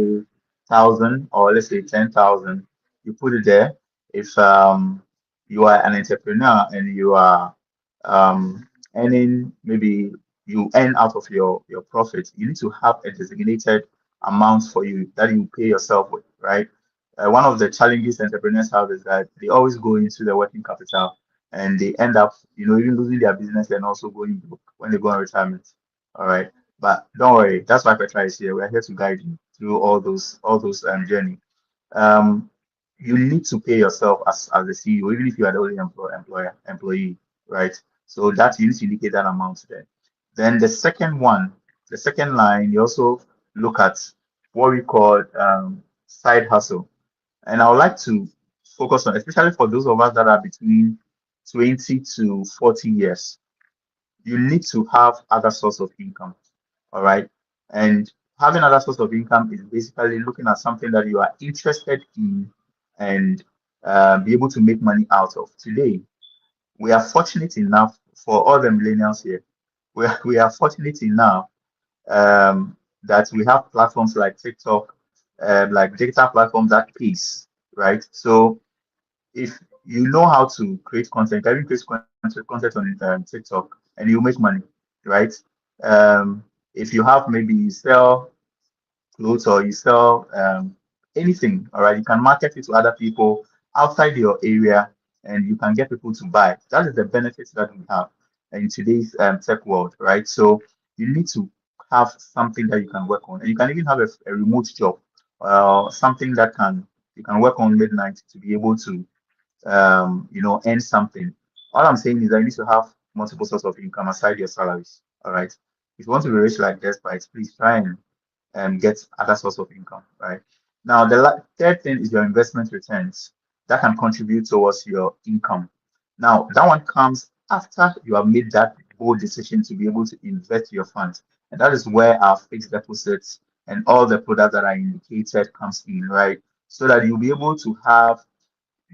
1,000 or let's say 10,000, you put it there. If you are an entrepreneur and you are earning, maybe you earn out of your profit, you need to have a designated amount for you that you pay yourself with, right? One of the challenges entrepreneurs have is that they always go into the working capital and they end up, even losing their business and also going broke when they go on retirement. All right. But don't worry, that's why Petra is here. We're here to guide you through all those journey. Um, you need to pay yourself as the CEO, even if you are the only employee, right? So that you need to indicate that amount there. Then the second line, you also look at what we call side hustle. And I would like to focus on, especially for those of us that are between 20 to 40 years, you need to have other source of income. All right. And having other source of income is basically looking at something that you are interested in and be able to make money out of. Today, we are fortunate enough for all the millennials here. We are fortunate enough that we have platforms like TikTok, like digital platforms that pays, right? So if you know how to create content, can you create content on TikTok and you make money, right? Um, if you have maybe you sell clothes or you sell anything, all right, you can market it to other people outside your area and you can get people to buy. That is the benefits that we have in today's tech world, right? So you need to have something that you can work on, and you can even have a remote job something that can you can work on midnight to be able to earn something. All I'm saying is that you need to have multiple sources of income aside your salaries. All right. If you want to be rich like Despite, please try and get other source of income. Right. Now, the third thing is your investment returns that can contribute towards your income. Now, that one comes after you have made that bold decision to be able to invest your funds, and that is where our fixed deposits and all the products that are indicated comes in, right? So that you'll be able to have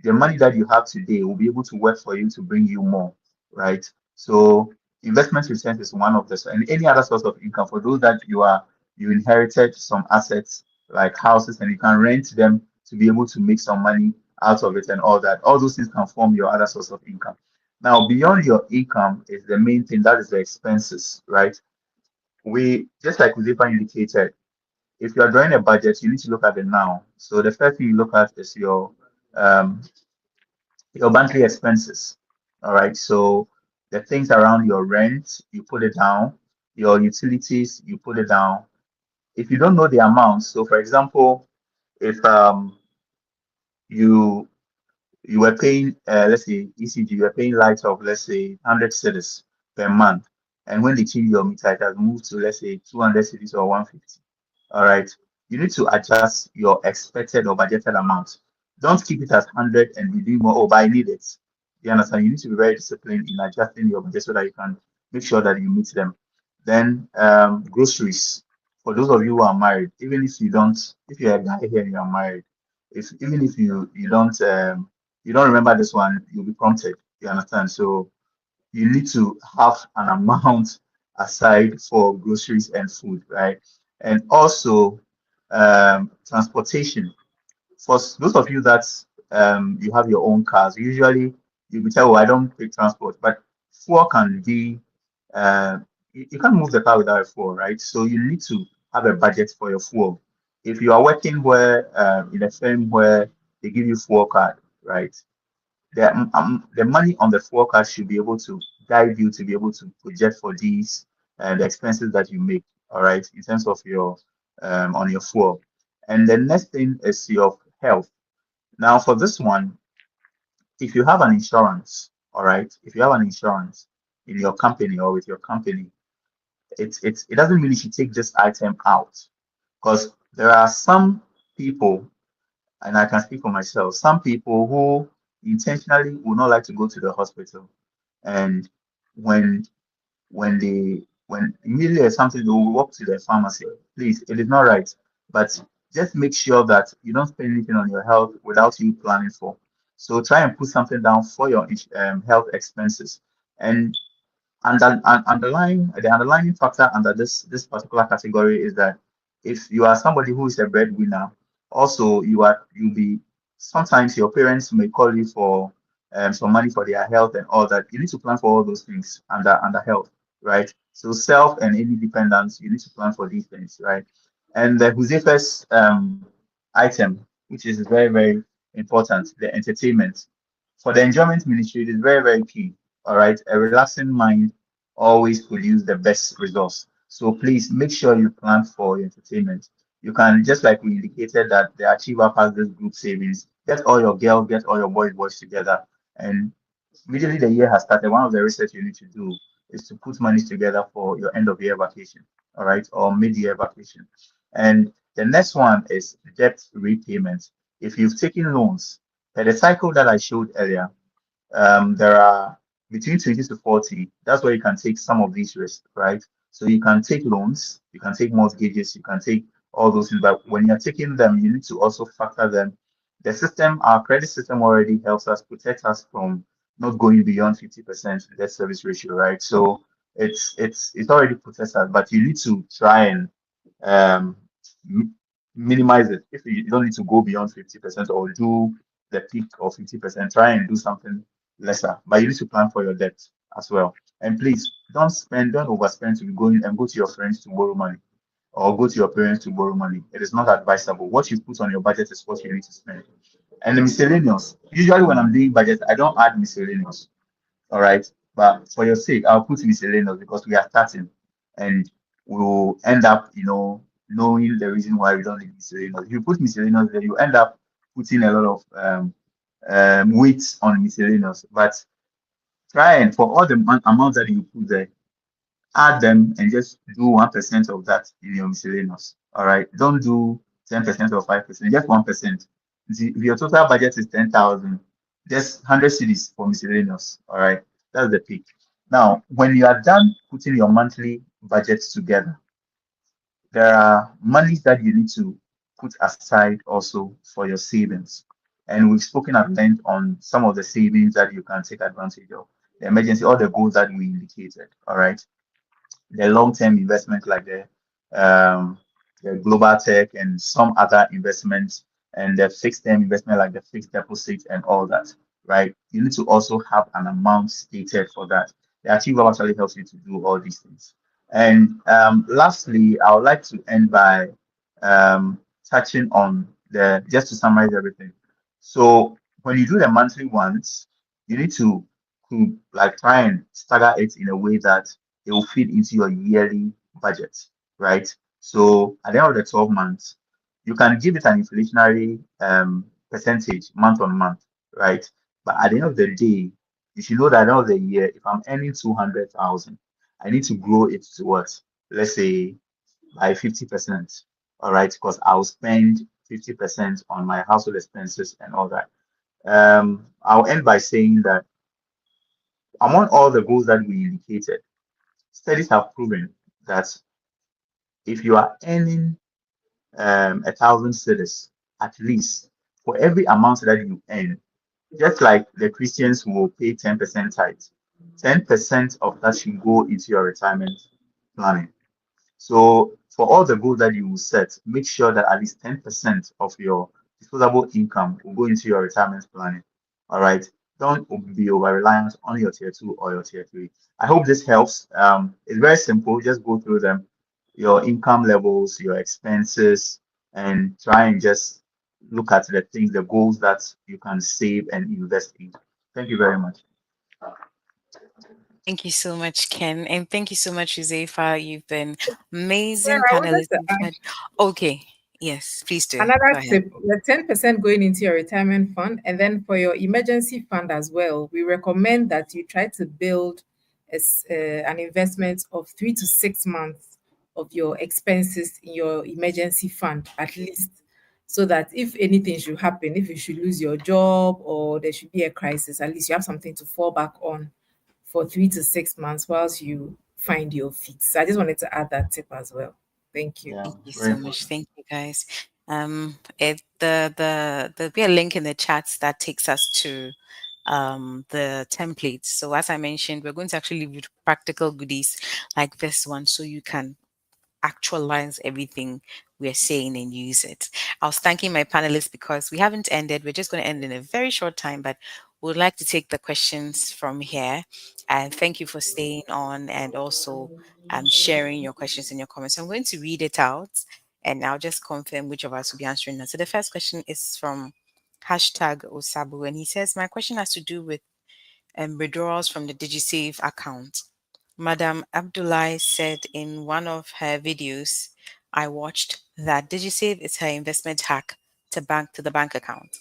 the money that you have today will be able to work for you to bring you more, right? So investment returns is one of the and any other source of income for those that you inherited some assets like houses and you can rent them to be able to make some money out of it and all that. All those things can form your other source of income. Now, beyond your income is the main thing that is the expenses, right? We just like Uzipa indicated, if you are drawing a budget, you need to look at it now. So the first thing you look at is um, your monthly expenses. All right. So the things around your rent, you put it down. Your utilities, you put it down. If you don't know the amount, so for example, if you you were paying let's say ECG, you were paying light of let's say 100 cedis per month, and when they change your meter, it has moved to let's say 200 cedis or 150. All right. You need to adjust your expected or budgeted amount. Don't keep it as 100 and be doing more. Oh, but I need it. You understand? You need to be very disciplined in adjusting your budget so that you can make sure that you meet them. Then groceries. For those of you who are married, even if you don't, if you're a guy here and you're married, if even if you don't remember this one, you'll be prompted. You understand? So you need to have an amount aside for groceries and food, right? And also transportation. For those of you that you have your own cars, usually you'll be told, oh, I don't take transport, but fuel can be, uh, you can't move the car without a fuel, right? So you need to have a budget for your fuel. If you are working where in a firm where they give you fuel card, right? The money on the forecast should be able to guide you to be able to project for these the expenses that you make, all right, in terms of your on your fuel. And the next thing is your health. Now, for this one, if you have an insurance, all right, if you have an insurance in your company or with your company, it doesn't mean you should take this item out because there are some people, and I can speak for myself, some people who intentionally would not like to go to the hospital. And when when immediately there's something, they will walk to the pharmacy. Please, it is not right. But just make sure that you don't spend anything on your health without you planning for. So try and put something down for your health expenses. And the underlying factor under this particular category is that if you are somebody who is a breadwinner, also you'll be sometimes your parents may call you for some money for their health and all that. You need to plan for all those things under health, right? So self and any dependence, you need to plan for these things, right? And the Josephus item, which is very, very important, the entertainment. For the enjoyment ministry, it is very, very key. All right. A relaxing mind always produce the best results. So please make sure you plan for your entertainment. You can, just like we indicated that the Achiever has this group savings, get all your girls, get all your boys together. And immediately the year has started, one of the research you need to do is to put money together for your end of year vacation, all right, or mid-year vacation. And the next one is debt repayment. If you've taken loans, the cycle that I showed earlier, there are between 20 to 40. That's where you can take some of these risks, right? So you can take loans, you can take mortgages, you can take all those things. But when you're taking them, you need to also factor them. The system, our credit system already helps us protect us from not going beyond 50% debt service ratio, right? So it's already protects us, but you need to try and um, m- minimize it. If you don't need to go beyond 50% or do the peak of 50%, try and do something lesser. But you need to plan for your debt as well. And please don't overspend to be going and go to your friends to borrow money or go to your parents to borrow money. It is not advisable. What you put on your budget is what you need to spend. And the miscellaneous, usually when I'm doing budget, I don't add miscellaneous. All right. But for your sake, I'll put miscellaneous because we are starting and we'll end up, knowing the reason why we don't need miscellaneous. If you put miscellaneous there, you end up putting a lot of weight on miscellaneous. But try and for all the amount that you put there, add them and just do 1% of that in your miscellaneous. All right. Don't do 10% or 5%, just 1%. If your total budget is 10,000, just 100 cities for miscellaneous. All right. That's the peak. Now, when you are done putting your monthly budgets together, there are monies that you need to put aside also for your savings. And we've spoken at length on some of the savings that you can take advantage of, the emergency, all the goals that we indicated. All right, the long-term investment like um, the global tech and some other investments, and the fixed-term investment like the fixed deposit and all that, right? You need to also have an amount stated for that. The Achiever actually helps you to do all these things. And lastly, I would like to end by touching on just to summarize everything. So when you do the monthly ones, you need to like try and stagger it in a way that it will fit into your yearly budget, right? So at the end of the 12 months, you can give it an inflationary percentage month on month, right? But at the end of the day, you should know that at the end of the year, if I'm earning 200,000, I need to grow it to what? Let's say by 50%, all right? Because I'll spend 50% on my household expenses and all that. I'll end by saying that among all the goals that we indicated, studies have proven that if you are earning 1,000 cedis at least for every amount that you earn, just like the Christians who will pay 10% tithe, 10% of that should go into your retirement planning. So for all the goals that you will set, make sure that at least 10% of your disposable income will go into your retirement planning. All right. Don't be over reliant on your tier two or your tier three. I hope this helps. It's very simple. Just go through them, your income levels, your expenses, and try and just look at the things, the goals that you can save and invest in. Thank you very much. Thank you so much, Ken. And thank you so much, Josefa. You've been amazing Sarah, I wanted panelists. to You've add had, okay. Yes, please do. Go another ahead. tip, the 10% going into your retirement fund, and then for your emergency fund as well, we recommend that you try to build an investment of 3 to 6 months of your expenses in your emergency fund at least, so that if anything should happen, if you should lose your job or there should be a crisis, at least you have something to fall back on for 3 to 6 months whilst you find your feet. So I just wanted to add that tip as well. Thank you. Yeah, Thank you very so much. important. Thank you, guys. There'll be a link in the chats that takes us to the templates. So as I mentioned, we're going to actually leave you with practical goodies like this one, so you can actualize everything we're saying and use it. I was thanking my panelists because we haven't ended. We're just going to end in a very short time, but we'd like to take the questions from here. And thank you for staying on and also sharing your questions and your comments. I'm going to read it out and I'll just confirm which of us will be answering that. So the first question is from hashtag Osabu, and he says, my question has to do with withdrawals from the DigiSave account. Madam Abdullah said in one of her videos I watched that DigiSave is her investment hack to the bank account.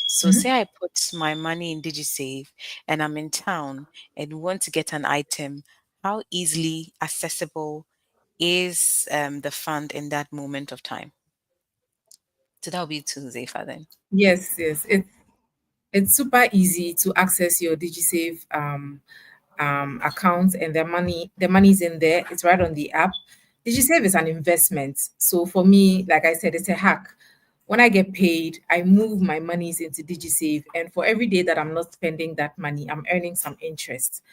So say Mhm. I put my money in DigiSave and I'm in town and want to get an item, how easily accessible is the fund in that moment of time? So that'll be to Zefa then. Yes, yes. It's super easy to access your DigiSave account, and the money is in there. It's right on the app. DigiSave is an investment. So for me, like I said, it's a hack. When I get paid, I move my monies into DigiSave, and for every day that I'm not spending that money, I'm earning some interest.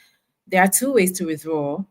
There are two ways to withdraw.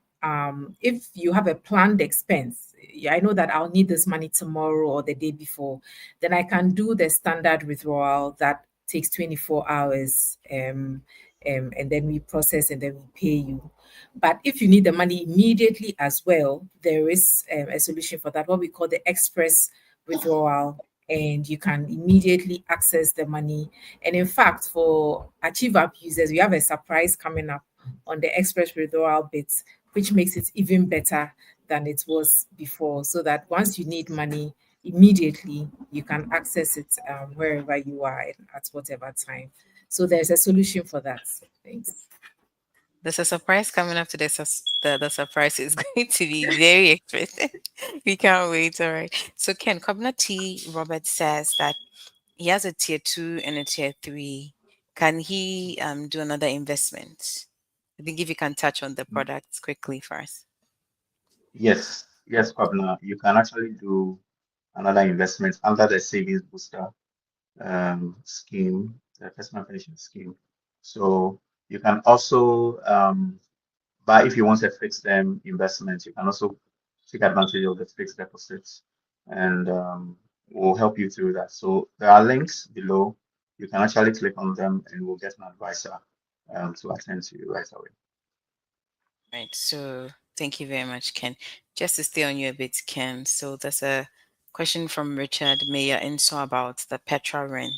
If you have a planned expense, yeah, I know that I'll need this money tomorrow or the day before, then I can do the standard withdrawal that takes 24 hours, and then we process and then we pay you. But if you need the money immediately as well, there is a solution for that, what we call the express withdrawal. And you can immediately access the money. And in fact, for Achieve App users, we have a surprise coming up on the express withdrawal bits, which makes it even better than it was before, so that once you need money, immediately you can access it wherever you are and at whatever time. So there's a solution for that. Thanks. There's a surprise coming up to this. The surprise is going to be very exciting. We can't wait. All right. So, Ken, Kobna T. Robert says that he has a tier two and a tier three. Can he do another investment? I think if you can touch on the products quickly first. Yes, Pablo. You can actually do another investment under the savings booster scheme, the personal pension scheme. So you can also but if you want a fixed term investment, you can also take advantage of the fixed deposits, and we'll help you through that. So there are links below. You can actually click on them, and we'll get an advisor to attend to you right away. Right. So thank you very much, Ken. Just to stay on you a bit, Ken. So there's a question from Richard Mayer Inso about the Petra rent.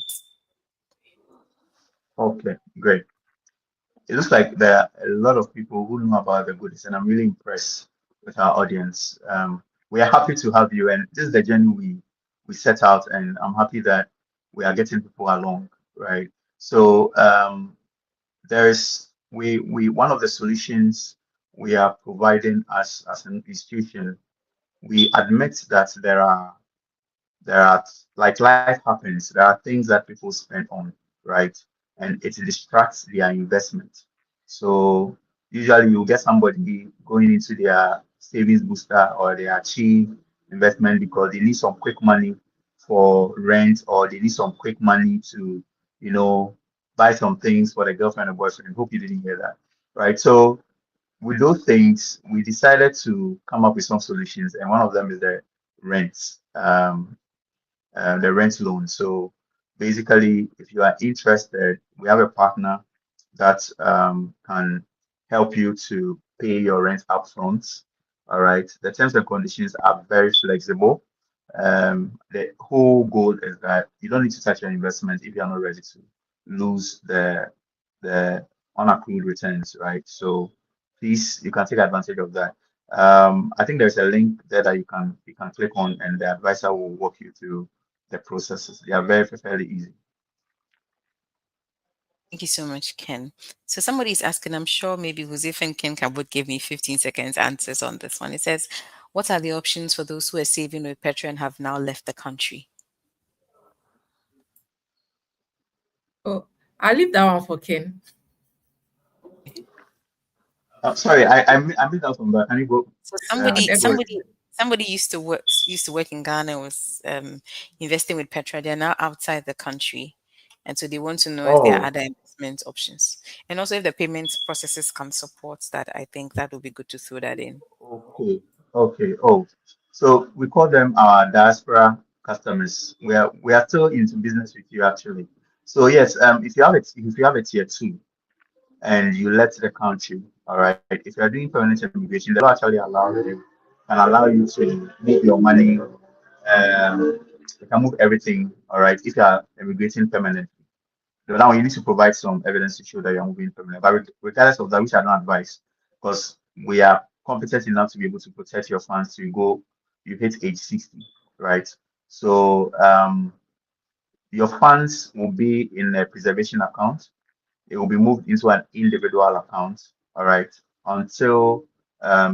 Okay, great. It looks like there are a lot of people who know about the goodies, and I'm really impressed with our audience. We are happy to have you, and this is the journey we set out, and I'm happy that we are getting people along, right? So there's we one of the solutions we are providing as an institution. We admit that there are like life happens, there are things that people spend on, right? And it distracts their investment. So usually you get somebody going into their savings booster or their achieve investment because they need some quick money for rent, or they need some quick money to, you know, buy some things for the girlfriend or boyfriend. Hope you didn't hear that. Right. So with those things, we decided to come up with some solutions, and one of them is the rent. The rent loan. So basically, if you are interested, we have a partner that can help you to pay your rent upfront. All right. The terms and conditions are very flexible. The whole goal is that you don't need to touch your investment if you are not ready to lose the unaccrued returns, right? So please, you can take advantage of that. I think there's a link there that you can click on, and the advisor will walk you through the processes. They are fairly easy. Thank you so much, Ken. So somebody is asking, I'm sure maybe Joseph and Ken can both give me 15 seconds answers on this one. It says, what are the options for those who are saving with Petra and have now left the country? Oh, I'll leave that one for Ken. Sorry, I missed out on that. Can you go So On somebody, the go somebody, somebody used to work in Ghana, was investing with Petra. They're now outside the country, and so they want to know if there are Oh, other investment options, and also if the payment processes can support that. I think that would be good to throw that in. okay, okay. Oh, so we call them our diaspora customers. We are still into business with you actually. So yes, if you have a tier two and you left the country, all right. If you are doing permanent immigration, they will actually allow you to make your money. You can move everything, all right. If you are immigrating permanently, so now you need to provide some evidence to show that you're moving permanently. But regardless of that, which I don't advise, because we are competent enough to be able to protect your funds till you hit age 60, right? So your funds will be in a preservation account. It will be moved into an individual account, all right, until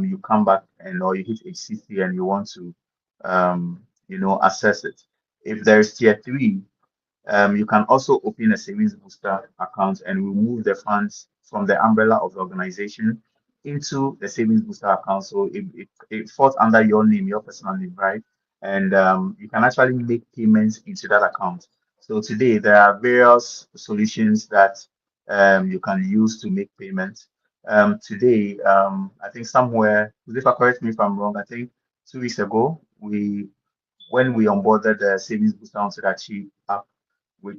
you come back and or you hit age 60 and you want to assess it. If there is tier three, you can also open a savings booster account and remove the funds from the umbrella of the organization into the savings booster account. So it falls under your name, your personal name, right? And you can actually make payments into that account. So today there are various solutions that you can use to make payments. Today, I think somewhere, if I correct me if I'm wrong, I think 2 weeks ago, when we onboarded the savings booster onto that cheap app,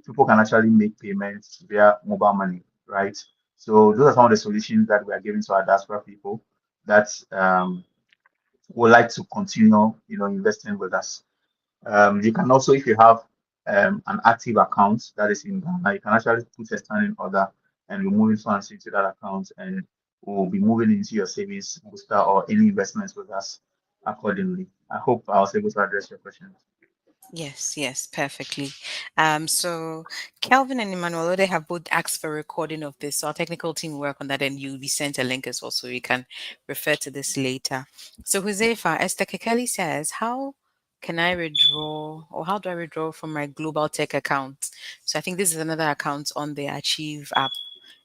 people can actually make payments via mobile money, right? So those are some of the solutions that we are giving to our diaspora people that would like to continue, investing with us. You can also, if you have an active account that is in Ghana, you can actually put a standing order and we're moving funds into that account, and we'll be moving into your savings booster or any investments with us. accordingly. I hope I was able to address your questions. Yes, yes, perfectly. So Kelvin and Emmanuel, they have both asked for a recording of this. So our technical team will work on that, and you'll be sent a link as well, so you can refer to this later. So Josefa, Esther Kekeli says, how can I withdraw, or how do I withdraw from my Global Tech account? So I think this is another account on the Achieve app.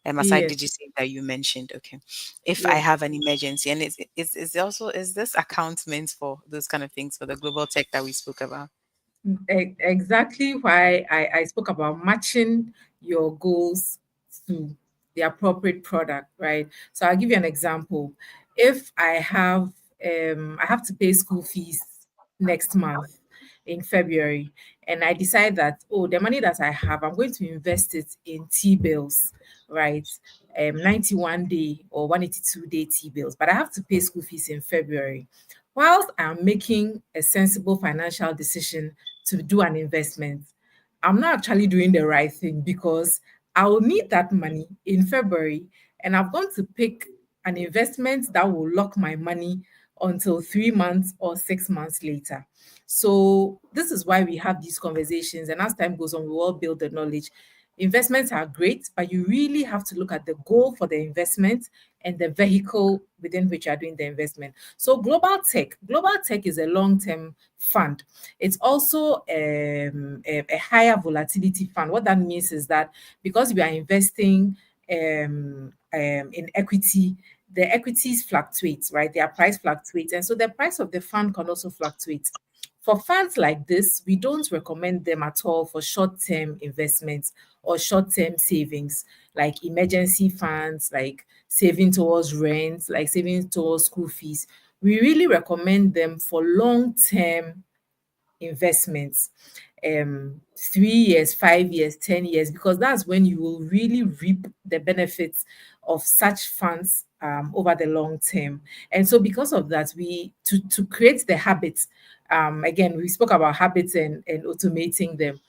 Aside Yes, DigiSave that you mentioned, okay. If I yes. have an emergency, and is also is this account meant for those kind of things for the global tech that we spoke about? Exactly why I spoke about matching your goals to the appropriate product, right? So I'll give you an example. If I have to pay school fees next month in February, and I decide that, oh, the money that I have, I'm going to invest it in T-bills, right? 91 day or 182-day T-bills, but I have to pay school fees in February. Whilst I'm making a sensible financial decision to do an investment, I'm not actually doing the right thing because I will need that money in February, and I'm going to pick an investment that will lock my money until 3 months or 6 months later. So, this is why we have these conversations. And as time goes on, we all build the knowledge. Investments are great, but you really have to look at the goal for the investment and the vehicle within which you are doing the investment. So, Global Tech is a long term fund. It's also a higher volatility fund. What that means is that because we are investing in equity, the equities fluctuate, right? Their price fluctuates. And so the price of the fund can also fluctuate. For funds like this, we don't recommend them at all for short term investments or short term savings, like emergency funds, like saving towards rent, like saving towards school fees. We really recommend them for long term investments, 3 years, 5 years, 10 years, because that's when you will really reap the benefits of such funds over the long term. And so because of that, we to create the habits, again, we spoke about habits and automating them.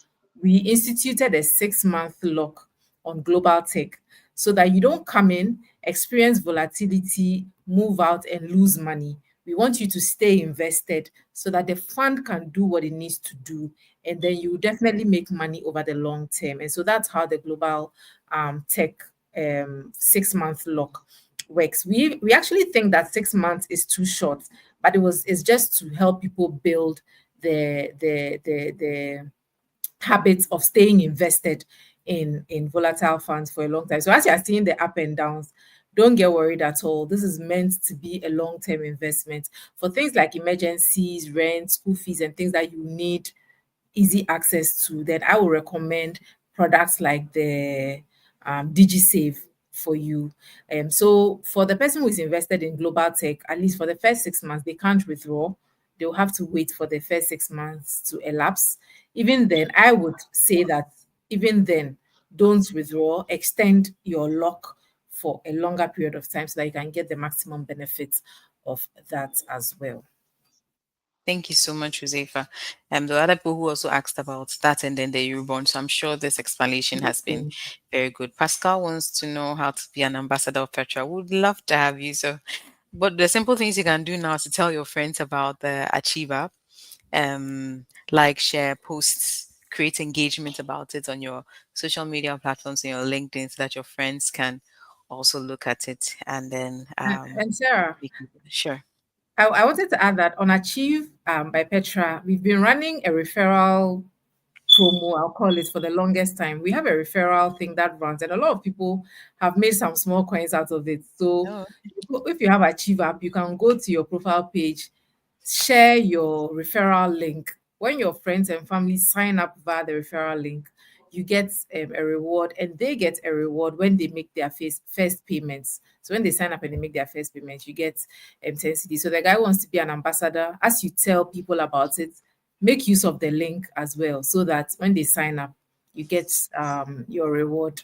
We instituted a 6 month lock on global tech so that you don't come in, experience volatility, move out, and lose money. We want you to stay invested so that the fund can do what it needs to do. And then you definitely make money over the long term. And so that's how the global tech 6 month lock works. We actually think that 6 months is too short, but it's just to help people build the habits of staying invested in volatile funds for a long time. So as you are seeing the up and downs, don't get worried at all. This is meant to be a long-term investment for things like emergencies, rent, school fees, and things that you need easy access to. Then I will recommend products like the DigiSave for you. So for the person who is invested in global tech, at least for the first 6 months, they can't withdraw. They'll have to wait for the first 6 months to elapse. Even then, I would say that even then, don't withdraw, extend your lock for a longer period of time so that you can get the maximum benefits of that as well. Thank you so much, Josefa. The other people who also asked about that and then the Eurobond. So I'm sure this explanation has been very good. Pascal wants to know how to be an ambassador of Petra. Would love to have you. So, but the simple things you can do now is to tell your friends about the Achiever, like share posts, create engagement about it on your social media platforms and your LinkedIn so that your friends can also look at it and then And Sarah, sure. I wanted to add that on Achieve by Petra, we've been running a referral promo, I'll call it, for the longest time. We have a referral thing that runs, and a lot of people have made some small coins out of it. So Oh, if you have Achieve app, you can go to your profile page, share your referral link. When your friends and family sign up via the referral link, you get a reward, and they get a reward when they make their first payments. So when they sign up and they make their first payments, you get 10 CD. So the guy wants to be an ambassador. As you tell people about it, make use of the link as well, so that when they sign up, you get your reward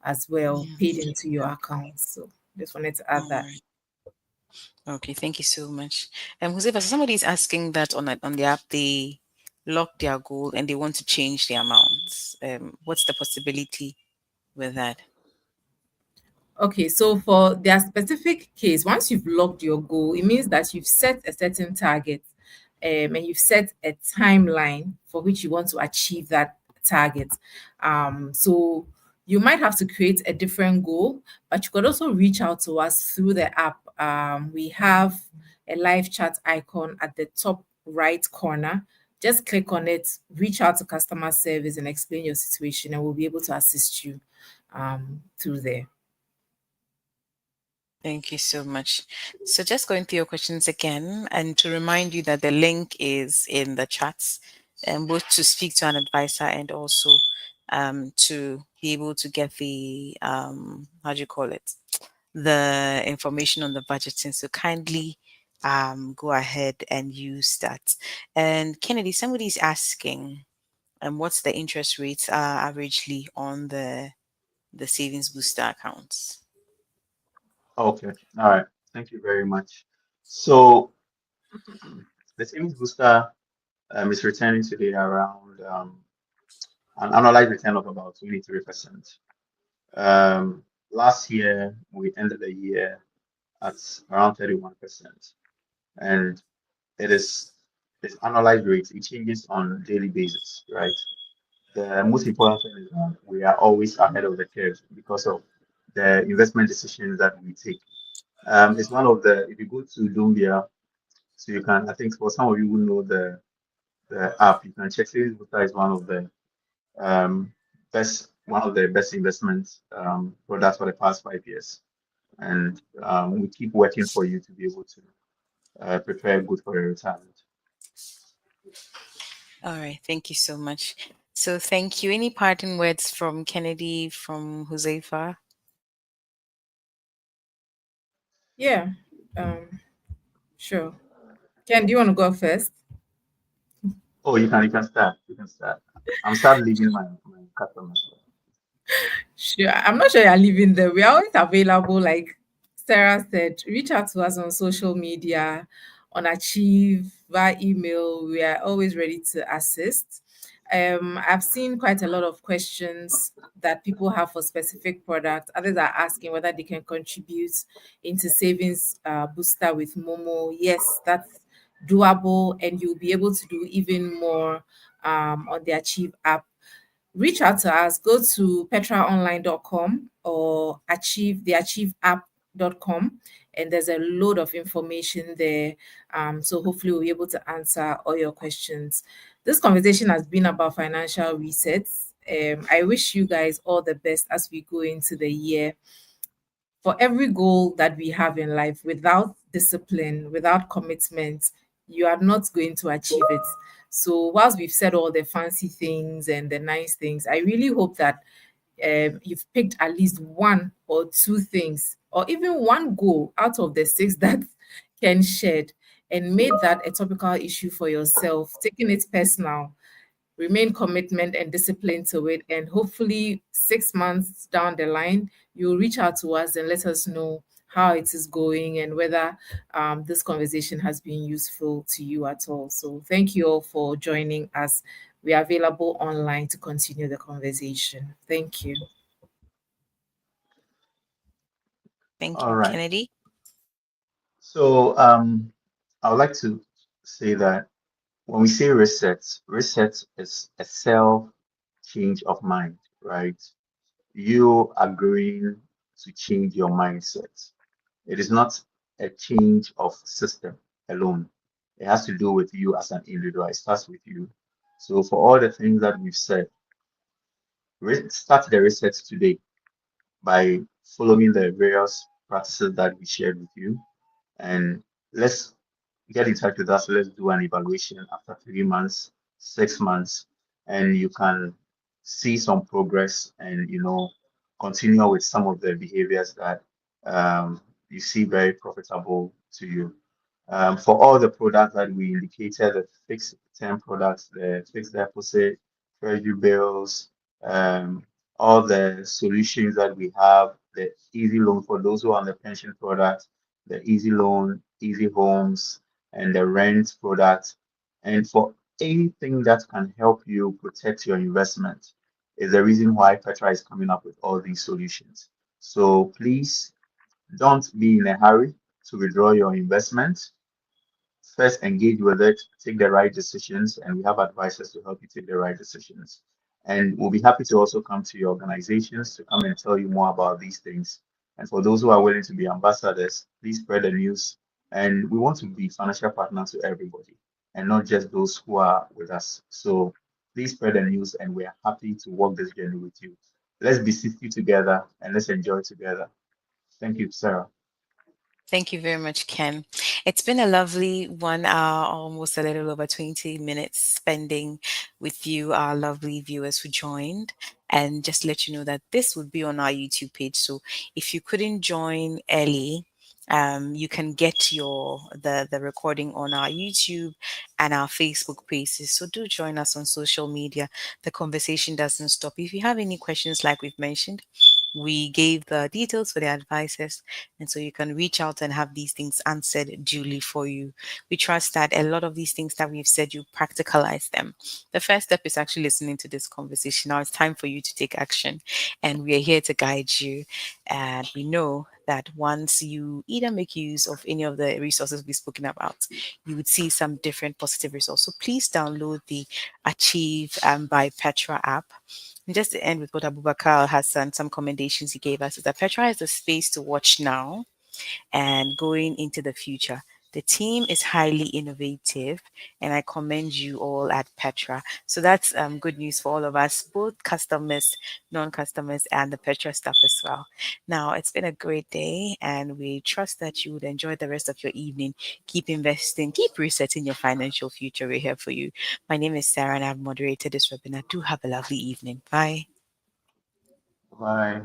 as well yeah. paid into your account. So just wanted to add All that. right. Okay, thank you so much. Josefa, so somebody is asking that on the app they lock their goal and they want to change the amounts. What's the possibility with that? Okay, so for their specific case, once you've logged your goal, it means that you've set a certain target, and you've set a timeline for which you want to achieve that target. So you might have to create a different goal, but you could also reach out to us through the app. We have a live chat icon at the top right corner. Just click on it, reach out to customer service, and explain your situation, and we'll be able to assist you through there. Thank you so much. So, just going through your questions again, and to remind you that the link is in the chats, and both to speak to an advisor and also to be able to get the how do you call it, the information on the budgeting. So, kindly go ahead and use that. And Kennedy, somebody's asking, what's the interest rate averagely on the savings booster accounts? Okay. All right. Thank you very much. So the savings booster is returning today around an annualized return of about 23%. Last year we ended the year at around 31%, and it is this annualized rate. It changes on a daily basis, right? The most important thing is that we are always ahead of the curve because of the investment decisions that we take. It's one of the, if you go to Dumbia, so you can, I think for some of you who know the app, you can check Savings Booster is um, one of the best investment products for the past 5 years. And we keep working for you to be able to prepare good for your retirement. All right, thank you so much. So, thank you. Any parting words from Kennedy, from Huzaifa? Yeah, um, sure. Ken, do you want to go first? Oh, you can start. You can start. I'm start leaving my customers. Sure. I'm not sure you're living there. We're always available. Like Sarah said, reach out to us on social media, on Achieve, via email. We are always ready to assist. I've seen quite a lot of questions that people have for specific products. Others are asking whether they can contribute into savings booster with Momo. Yes, that's doable, and you'll be able to do even more on the Achieve app. Reach out to us. Go to petraonline.com or achieveapp.com, and there's a load of information there. So hopefully we'll be able to answer all your questions. This conversation has been about financial resets. I wish you guys all the best as we go into the year. For every goal that we have in life, without discipline, without commitment, you are not going to achieve it. So, whilst we've said all the fancy things and the nice things, I really hope that you've picked at least one or two things, or even one goal out of the six that Ken shared, and made that a topical issue for yourself, taking it personal. Remain commitment and discipline to it, and hopefully 6 months down the line you'll reach out to us and let us know how it is going and whether this conversation has been useful to you at all. So thank you all for joining us. We are available online to continue the conversation. Thank you. Thank All you, right. Kennedy. So I would like to say that when we say reset is a self change of mind, right? You agreeing to change your mindset. It is not a change of system alone. It has to do with you as an individual. It starts with you. So for all the things that we've said, start the reset today by following the various practices that we shared with you. And let's get in touch with us. Let's do an evaluation after 3 months, 6 months, and you can see some progress and continue with some of the behaviors that you see very profitable to you. For all the products that we indicated, the fixed term products, the fixed deposit, treasury bills, um, all the solutions that we have, the easy loan for those who are on the pension product, the easy loan, easy homes, and the rent product. And for anything that can help you protect your investment is the reason why Petra is coming up with all these solutions. So please don't be in a hurry to withdraw your investment. First, engage with it, take the right decisions, and we have advisors to help you take the right decisions. And we'll be happy to also come to your organizations to come and tell you more about these things. And for those who are willing to be ambassadors, please spread the news. And we want to be financial partners to everybody and not just those who are with us. So please spread the news, and we are happy to walk this journey with you. Let's be 60 together and let's enjoy together. Thank you, Sarah. Thank you very much, Ken. It's been a lovely 1 hour, almost a little over 20 minutes spending with you, our lovely viewers who joined. And just to let you know that this would be on our YouTube page. So if you couldn't join early, you can get the recording on our YouTube and our Facebook pages. So do join us on social media. The conversation doesn't stop. If you have any questions, like we've mentioned, we gave the details for the advisors, and so you can reach out and have these things answered duly for you. We trust that a lot of these things that we've said, you practicalize them. The first step is actually listening to this conversation. Now it's time for you to take action, and we are here to guide you. And we know that once you either make use of any of the resources we've spoken about, you would see some different positive results. So please download the Achieve by Petra app. And just to end with what Abubakar has some commendations he gave us, is that Petra is the space to watch now and going into the future. The team is highly innovative, and I commend you all at Petra. So that's good news for all of us, both customers, non-customers, and the Petra staff as well. Now, it's been a great day, and we trust that you would enjoy the rest of your evening. Keep investing, keep resetting your financial future. We're here for you. My name is Sarah, and I've moderated this webinar. Do have a lovely evening. Bye. Bye.